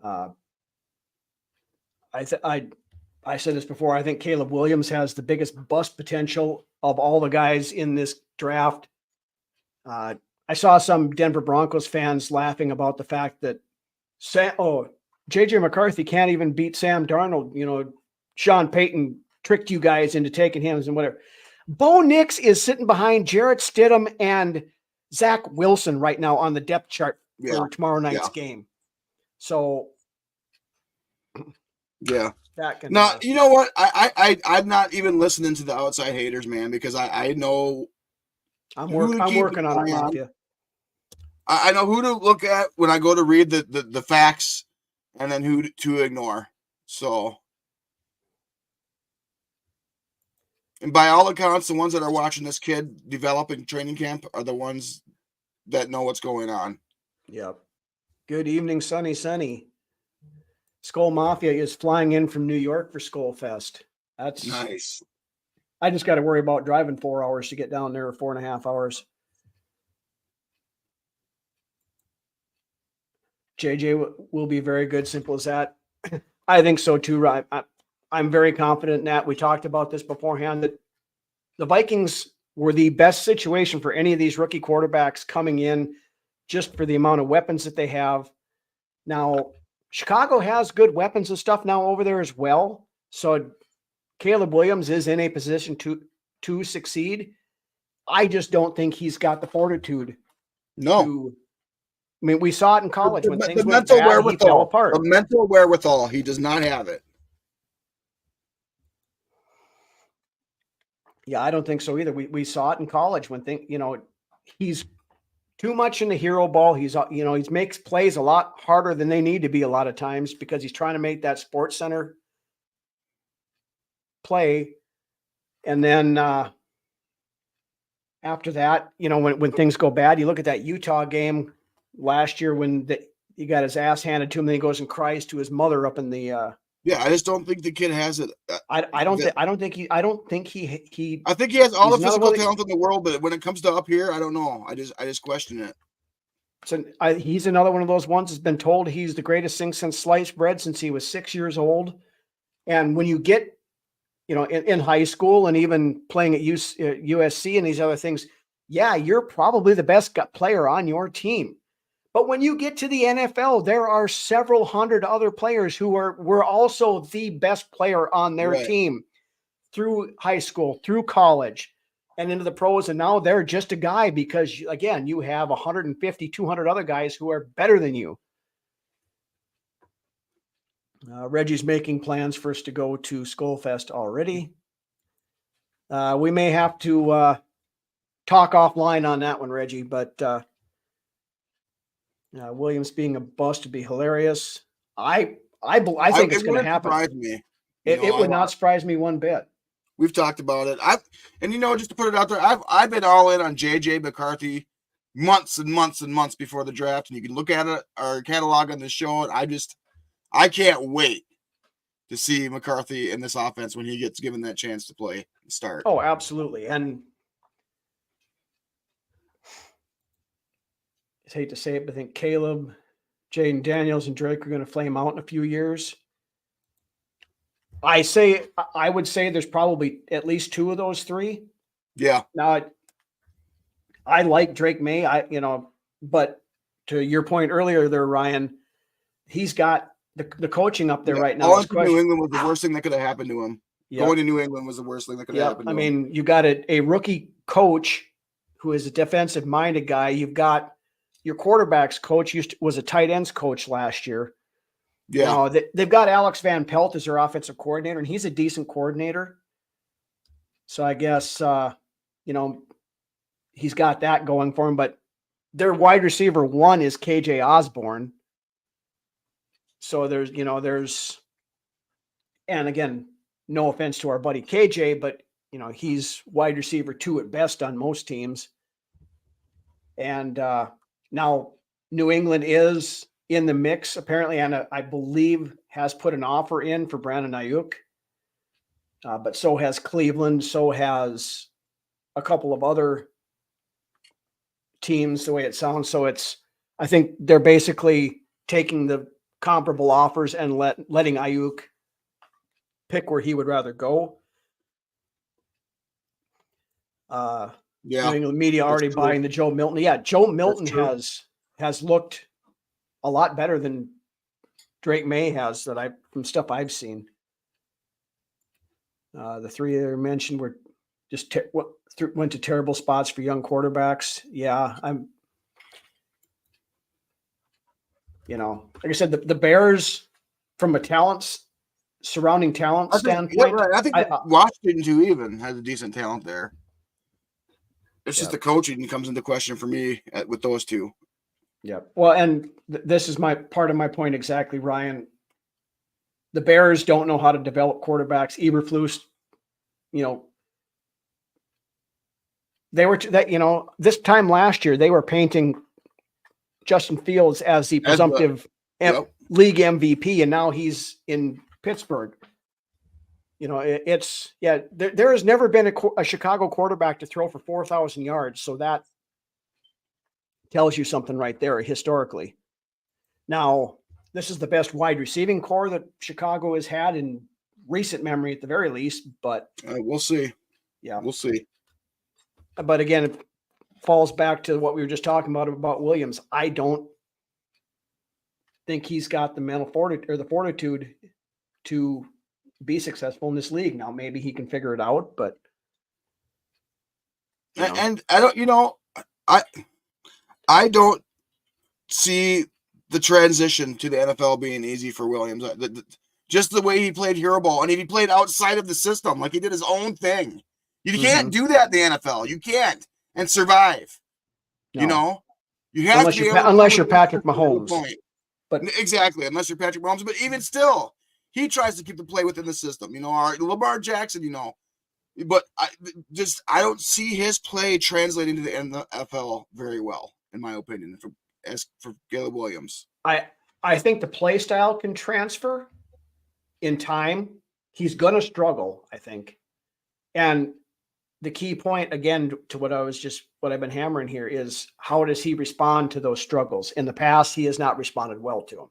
I said this before. I think Caleb Williams has the biggest bust potential of all the guys in this draft. I saw some Denver Broncos fans laughing about the fact that JJ McCarthy can't even beat Sam Darnold. Sean Payton tricked you guys into taking him and whatever. Bo Nix is sitting behind Jarrett Stidham and Zach Wilson right now on the depth chart for tomorrow night's game. So, Now, you know what? I'm not even listening to the outside haters, man, because I know I'm working on it, Mafia. I know who to look at when I go to read the facts, and then who to ignore. So, and by all accounts, the ones that are watching this kid develop in training camp are the ones that know what's going on. Yep. Good evening, Sunny. Skull Mafia is flying in from New York for Skullfest. That's nice. I just got to worry about driving 4 hours to get down there, 4.5 hours. JJ will be very good. Simple as that. I think so too. I'm very confident in that. We talked about this beforehand, that the Vikings were the best situation for any of these rookie quarterbacks coming in, just for the amount of weapons that they have. Now, Chicago has good weapons and stuff now over there as well. So Caleb Williams is in a position to succeed. I just don't think he's got the fortitude I mean, we saw it in college when things The went mental bad, he fell wherewithal. apart. The mental wherewithal. He does not have it. Yeah, I don't think so either. We saw it in college when he's too much in the hero ball. He's he makes plays a lot harder than they need to be a lot of times because he's trying to make that Sports Center play. And then after that, when things go bad, you look at that Utah game last year when he got his ass handed to him, then he goes and cries to his mother up in the Yeah, I just don't think the kid has it. I don't think he I think he has all the physical talent in the world, but when it comes to up here, I don't know. I just question it. So he's another one of those ones that's been told he's the greatest thing since sliced bread since he was 6 years old. And when you get, in high school and even playing at USC and these other things, yeah, you're probably the best player on your team. But when you get to the NFL, there are several hundred other players who were also the best player on their team through high school, through college, and into the pros. And now they're just a guy because, again, you have 150, 200 other guys who are better than you. Reggie's making plans for us to go to Skullfest already. We may have to talk offline on that one, Reggie, but Williams being a bust would be hilarious. I think it's going to happen. Surprise me. It would not surprise me one bit. We've talked about it. Just to put it out there, I've been all in on JJ McCarthy months and months and months before the draft, and you can look at it, our catalog on the show, and I can't wait to see McCarthy in this offense when he gets given that chance to play and start. Oh, absolutely. And I hate to say it, but I think Caleb, Jaden Daniels, and Drake are going to flame out in a few years. I would say there's probably at least two of those three. Yeah. Now, I like Drake May, but to your point earlier there, Ryan, he's got the coaching up there right now. Going to New England was the worst thing that could have happened to him. Yep. Going to New England was the worst thing that could have happened to him. I mean, you got a rookie coach who is a defensive-minded guy. You've got your quarterback's coach was a tight ends coach last year. Yeah. They've got Alex Van Pelt as their offensive coordinator, and he's a decent coordinator. So I guess, he's got that going for him. But their wide receiver one is KJ Osborne. So there's, and again, no offense to our buddy KJ, but, he's wide receiver 2 at best on most teams. And now New England is in the mix, apparently, and I believe has put an offer in for Brandon Ayuk. But so has Cleveland, so has a couple of other teams, the way it sounds. So I think they're basically taking the comparable offers and letting Ayuk pick where he would rather go. New England media already buying the Joe Milton. Yeah, Joe Milton has looked a lot better than Drake May has from stuff I've seen. The three that are mentioned were just went to terrible spots for young quarterbacks. Yeah, like I said, the Bears from a surrounding talent standpoint. I think Washington too even has a decent talent there. It's just the coaching comes into question for me with those two. Yeah. Well, and this is part of my point exactly, Ryan. The Bears don't know how to develop quarterbacks. Eberflus, they were this time last year they were painting Justin Fields as the presumptive league MVP, and now he's in Pittsburgh. There has never been a Chicago quarterback to throw for 4,000 yards. So that tells you something right there historically. Now, this is the best wide receiving core that Chicago has had in recent memory at the very least, but we'll see. Yeah, we'll see. But again, it falls back to what we were just talking about Williams. I don't think he's got the mental fortitude to be successful in this league. Now, maybe he can figure it out, but and I don't, I don't see the transition to the NFL being easy for Williams. Just the way he played hero ball, and if he played outside of the system, like he did his own thing, you can't do that in the NFL. You can't and survive. No. You know, you have to be able unless you're Patrick Mahomes. But exactly, unless you're Patrick Mahomes. But even still, he tries to keep the play within the system. You know, Lamar Jackson. You know, but I don't see his play translating to the NFL very well, in my opinion. For Caleb Williams, I think the play style can transfer in time. He's going to struggle, I think. And the key point, again, to what I've been hammering here is, how does he respond to those struggles? In the past, he has not responded well to them.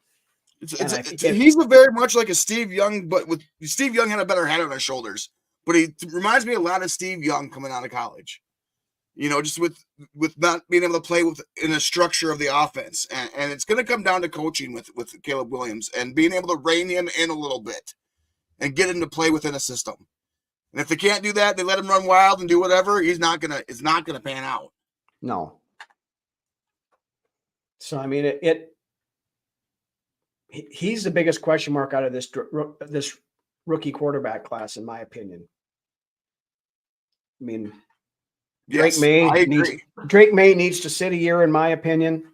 He's very much like a Steve Young, but with Steve Young had a better head on his shoulders. But he reminds me a lot of Steve Young coming out of college. You know, just with not being able to play in a structure of the offense. And it's going to come down to coaching with Caleb Williams and being able to rein him in a little bit and get him to play within a system. And if they can't do that, they let him run wild and do whatever. It's not gonna pan out. No. So I mean, he's the biggest question mark out of this rookie quarterback class, in my opinion. I mean, Drake May needs to sit a year, in my opinion.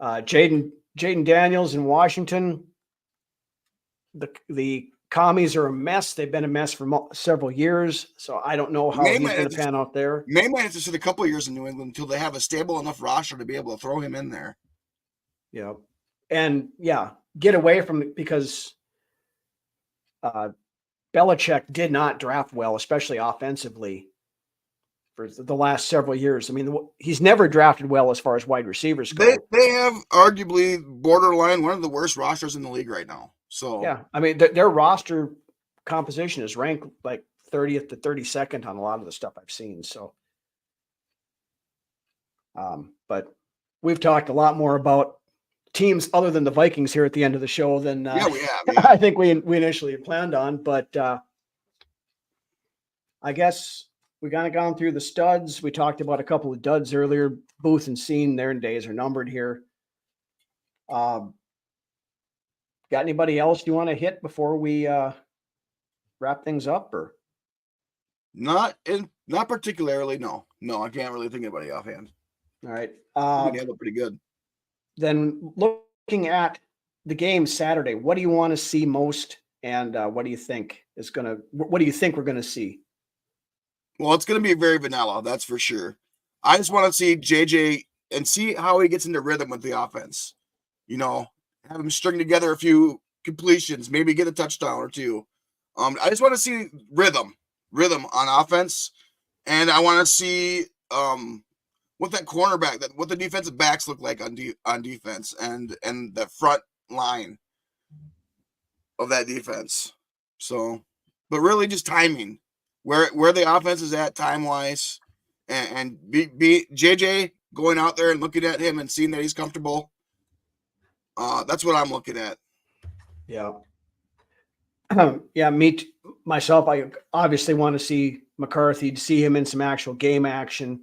Jaden Daniels in Washington. The commies are a mess. They've been a mess for several years, so I don't know how he's going to pan out there. May might have to sit a couple of years in New England until they have a stable enough roster to be able to throw him in there. Yeah, and get away from it, because Belichick did not draft well, especially offensively, for the last several years. I mean, he's never drafted well as far as wide receivers go. They have arguably borderline one of the worst rosters in the league right now. So yeah, I mean, their roster composition is ranked like 30th to 32nd on a lot of the stuff I've seen. So, but we've talked a lot more about teams other than the Vikings here at the end of the show than we have. Yeah. I think we initially planned on. But I guess we kind of gone through the studs. We talked about a couple of duds earlier. Booth and Scene, their days are numbered here. Got anybody else you want to hit before we wrap things up? Or not particularly. No, I can't really think of anybody offhand. All right, they look pretty good. Then looking at the game Saturday, what do you want to see most, and what do you think we're going to see? Well, it's going to be very vanilla, that's for sure. I just want to see JJ and see how he gets into rhythm with the offense. You know, have him string together a few completions, maybe get a touchdown or two. I just want to see rhythm on offense, and I want to see what that cornerback, what the defensive backs look like on defense, and the front line of that defense. So, but really just timing, where the offense is at time wise, and be JJ going out there and looking at him and seeing that he's comfortable. That's what I'm looking at. Yeah. Myself, I obviously want to see McCarthy, to see him in some actual game action,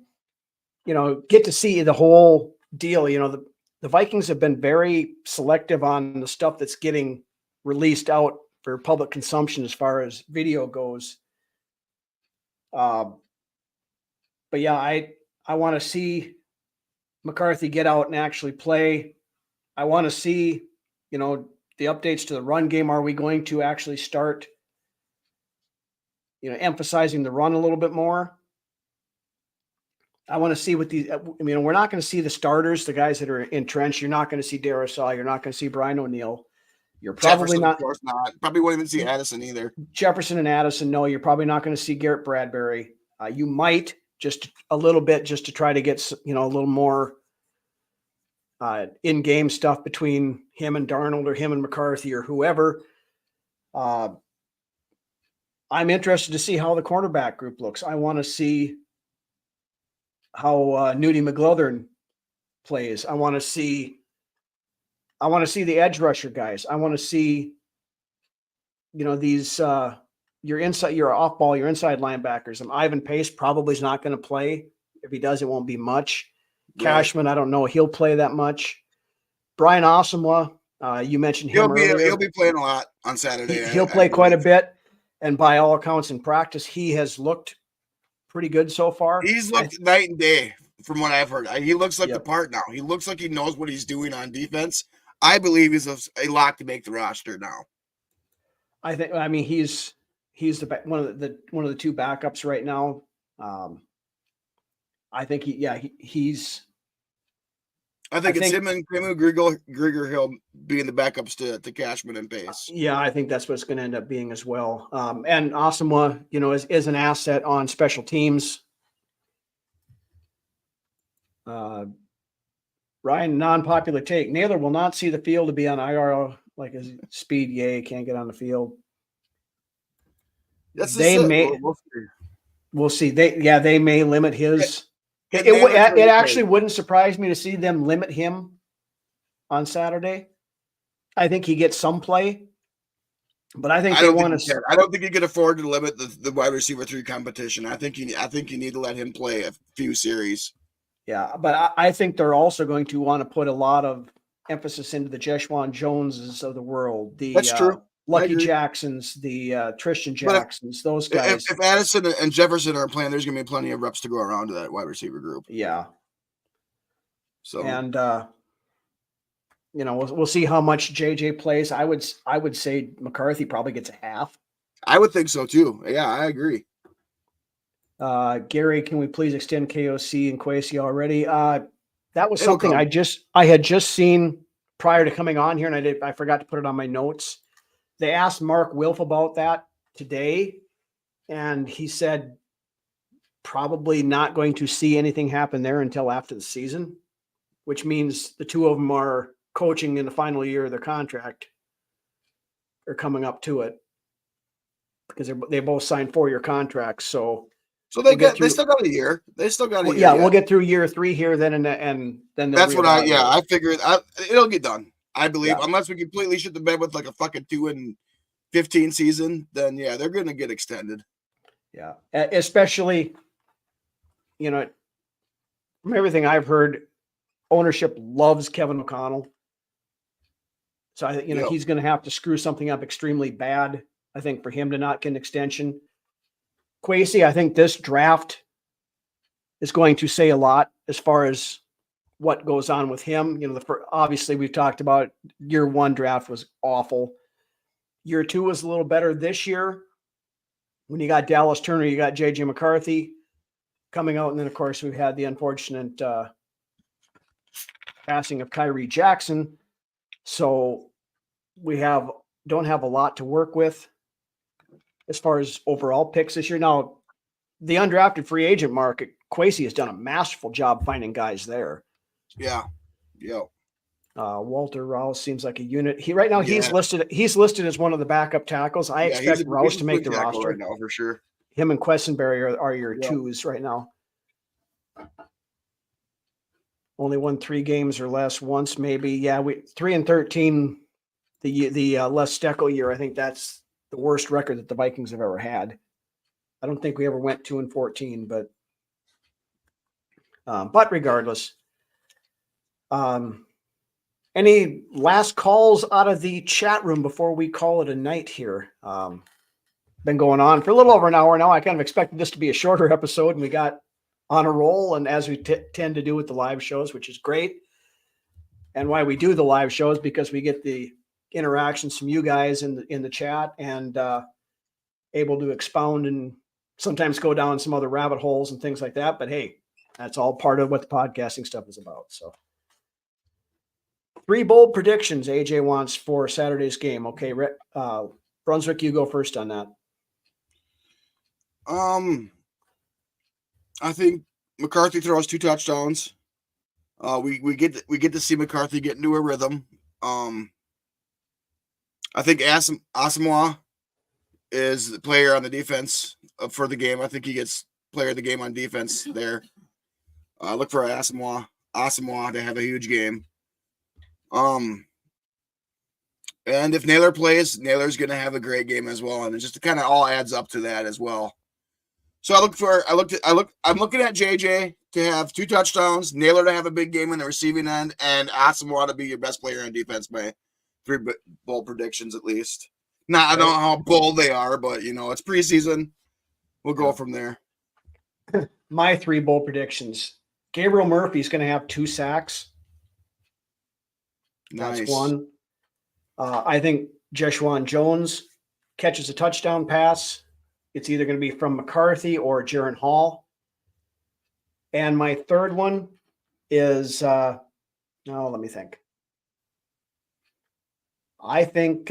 get to see the whole deal. The Vikings have been very selective on the stuff that's getting released out for public consumption as far as video goes. But yeah, I want to see McCarthy get out and actually play. I want to see, the updates to the run game. Are we going to actually start, emphasizing the run a little bit more? I want to see what we're not going to see the starters, the guys that are entrenched. You're not going to see Darrisaw. You're not going to see Brian O'Neill. You're probably not. Of course not. Probably won't even see Addison either. Jefferson and Addison. No, you're probably not going to see Garrett Bradbury. You might just a little bit, just to try to get, a little more in-game stuff between him and Darnold, or him and McCarthy, or whoever. I'm interested to see how the cornerback group looks. I want to see how Nudie McGlothern plays. I want to see the edge rusher guys. I want to see, these your off ball, your inside linebackers. Ivan Pace probably is not going to play. If he does, it won't be much. Cashman, I don't know. He'll play that much. Brian Asamoah, you mentioned him earlier. He'll be playing a lot on Saturday. He'll play quite a bit. And by all accounts in practice, he has looked pretty good so far. He's looked night and day from what I've heard. He looks like the part now. He looks like he knows what he's doing on defense. I believe he's a lock to make the roster now. I mean, he's one of the two backups right now. I think he's. I think it's him and Grieger Hill being the backups to Cashman and Pace. Yeah, I think that's what it's going to end up being as well. And Asamoah, is an asset on special teams. Ryan, non-popular take. Naylor will not see the field to be on IR like his speed. Yay, can't get on the field. We'll see. They may limit his. It actually wouldn't surprise me to see them limit him on Saturday. I think he gets some play, but I think I don't think he can afford to limit the wide receiver 3 competition. I think you need to let him play a few series. Yeah, but I think they're also going to want to put a lot of emphasis into the Jeshwan Joneses of the world. That's true. Lucky Jacksons, the Tristan Jacksons, those guys. If Addison and Jefferson are playing, there's going to be plenty of reps to go around to that wide receiver group. Yeah. So and we'll see how much JJ plays. I would say McCarthy probably gets a half. I would think so too. Yeah, I agree. Gary, can we please extend KOC and Kwesi already? That was something I had just seen prior to coming on here, and I forgot to put it on my notes. They asked Mark Wilf about that today, and he said probably not going to see anything happen there until after the season, which means the two of them are coaching in the final year of their contract or coming up to it because they both signed 4-year contracts. So they still got a year. They still got a year. Yeah, we'll get through year 3 here, then and then that's what I figured. It'll get done. I believe, unless we completely shit the bed with like a fucking 2-15 season, then they're going to get extended. Yeah, especially, from everything I've heard, ownership loves Kevin McConnell. So I think he's going to have to screw something up extremely bad, I think, for him to not get an extension. Kwesi, I think this draft is going to say a lot as far as what goes on with him. Obviously we've talked about year 1 draft was awful. Year 2 was a little better this year. When you got Dallas Turner, you got JJ McCarthy coming out. And then of course we've had the unfortunate passing of Kyrie Jackson. So we don't have a lot to work with as far as overall picks this year. Now the undrafted free agent market, Kwesi has done a masterful job finding guys there. Yeah. Walter Rouse seems like a unit. He's listed as one of the backup tackles. I expect Rouse to make the roster right now for sure. Him and Quessenberry are your twos right now. Only won 3 games or less once, maybe. Yeah, 3-13. The Les Steckel year. I think that's the worst record that the Vikings have ever had. I don't think we ever went 2-14, but regardless. Any last calls out of the chat room before we call it a night here? Been going on for a little over an hour now. I kind of expected this to be a shorter episode, and we got on a roll, and as we tend to do with the live shows, which is great. And why we do the live shows, because we get the interactions from you guys in the chat and able to expound and sometimes go down some other rabbit holes and things like that. But hey, that's all part of what the podcasting stuff is about. So 3 bold predictions AJ wants for Saturday's game. Okay, Brunswick, you go first on that. I think McCarthy throws 2 touchdowns. We get to see McCarthy get into a rhythm. I think Asamoah is the player on the defense for the game. I think he gets player of the game on defense there. Look for Asamoah to have a huge game. And if Naylor plays, Naylor's going to have a great game as well. And it just kind of all adds up to that as well. So I'm looking at JJ to have 2 touchdowns, Naylor to have a big game in the receiving end, and Asamoah to be your best player on defense by 3 bold predictions at least. Not, I don't know how bold they are, but it's preseason. We'll go from there. My 3 bold predictions. Gabriel Murphy's going to have 2 sacks. Nice. That's one. I think Jeshaun Jones catches a touchdown pass. It's either going to be from McCarthy or Jaron Hall. And my third one is, let me think. I think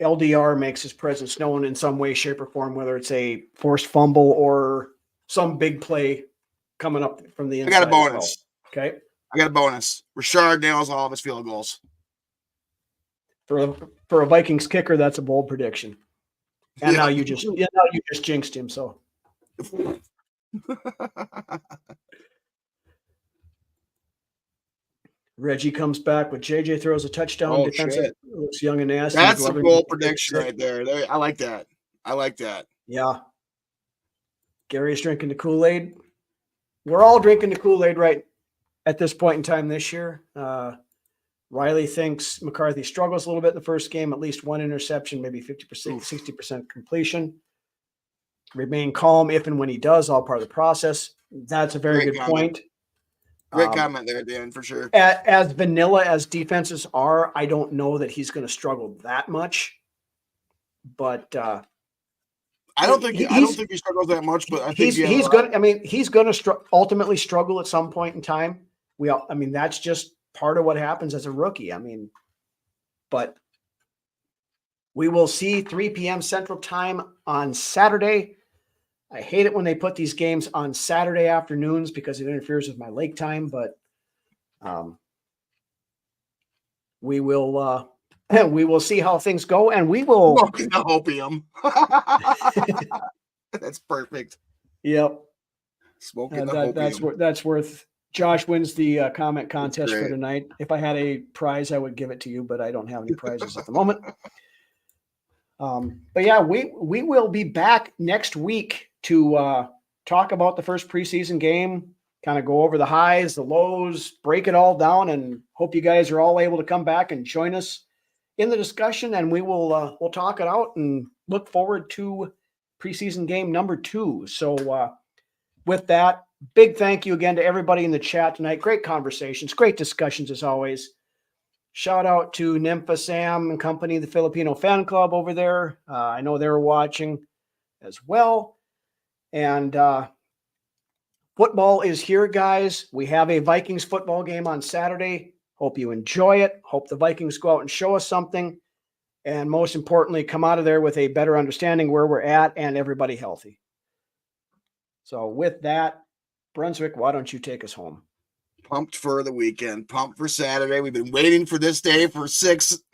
LDR makes his presence known in some way, shape, or form, whether it's a forced fumble or some big play coming up from the inside. I got a bonus. Okay. I got a bonus. Rashard nails all of his field goals. For a Vikings kicker, that's a bold prediction. And now you just jinxed him. So Reggie comes back with JJ throws a touchdown. Oh, defensive shit. looks young and nasty. That's a bold prediction right there. I like that. Yeah. Gary's drinking the Kool-Aid. We're all drinking the Kool-Aid right at this point in time this year. Riley thinks McCarthy struggles a little bit in the first game, at least 1 interception, maybe 50%, 60% completion. Remain calm if and when he does, all part of the process. That's a very good point. Great comment there, Dan, for sure. As vanilla as defenses are, I don't know that he's going to struggle that much. But I don't think he struggles that much. But I think he's going. I mean, he's going to ultimately struggle at some point in time. That's just part of what happens as a rookie. But we will see 3 p.m. Central Time on Saturday. I hate it when they put these games on Saturday afternoons because it interferes with my lake time, but we will see how things go, and we will smoking the opium. That's perfect. Yep. Smoking the opium. That's worth. Josh wins the comment contest for tonight. If I had a prize, I would give it to you, but I don't have any prizes at the moment. But yeah, we will be back next week to talk about the first preseason game, kind of go over the highs, the lows, break it all down, and hope you guys are all able to come back and join us in the discussion. And we will we'll talk it out and look forward to preseason game number 2. So with that, big thank you again to everybody in the chat tonight. Great conversations, great discussions as always. Shout out to Nympha Sam and company, the Filipino fan club over there. I know they're watching as well. And football is here, guys. We have a Vikings football game on Saturday. Hope you enjoy it. Hope the Vikings go out and show us something. And most importantly, come out of there with a better understanding where we're at and everybody healthy. So with that, Brunswick, why don't you take us home? Pumped for the weekend. Pumped for Saturday. We've been waiting for this day for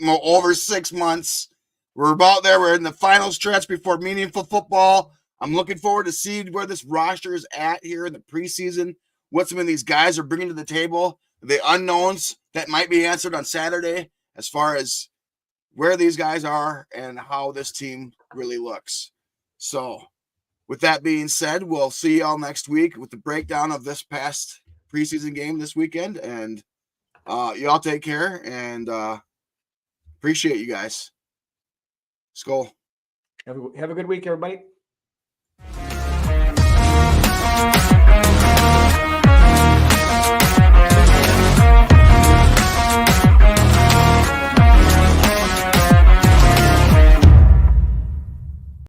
over 6 months. We're about there. We're in the final stretch before meaningful football. I'm looking forward to see where this roster is at here in the preseason, what some of these guys are bringing to the table, the unknowns that might be answered on Saturday as far as where these guys are and how this team really looks. So with that being said, we'll see y'all next week with the breakdown of this past preseason game this weekend. And y'all take care and appreciate you guys. Skol. Have a good week, everybody.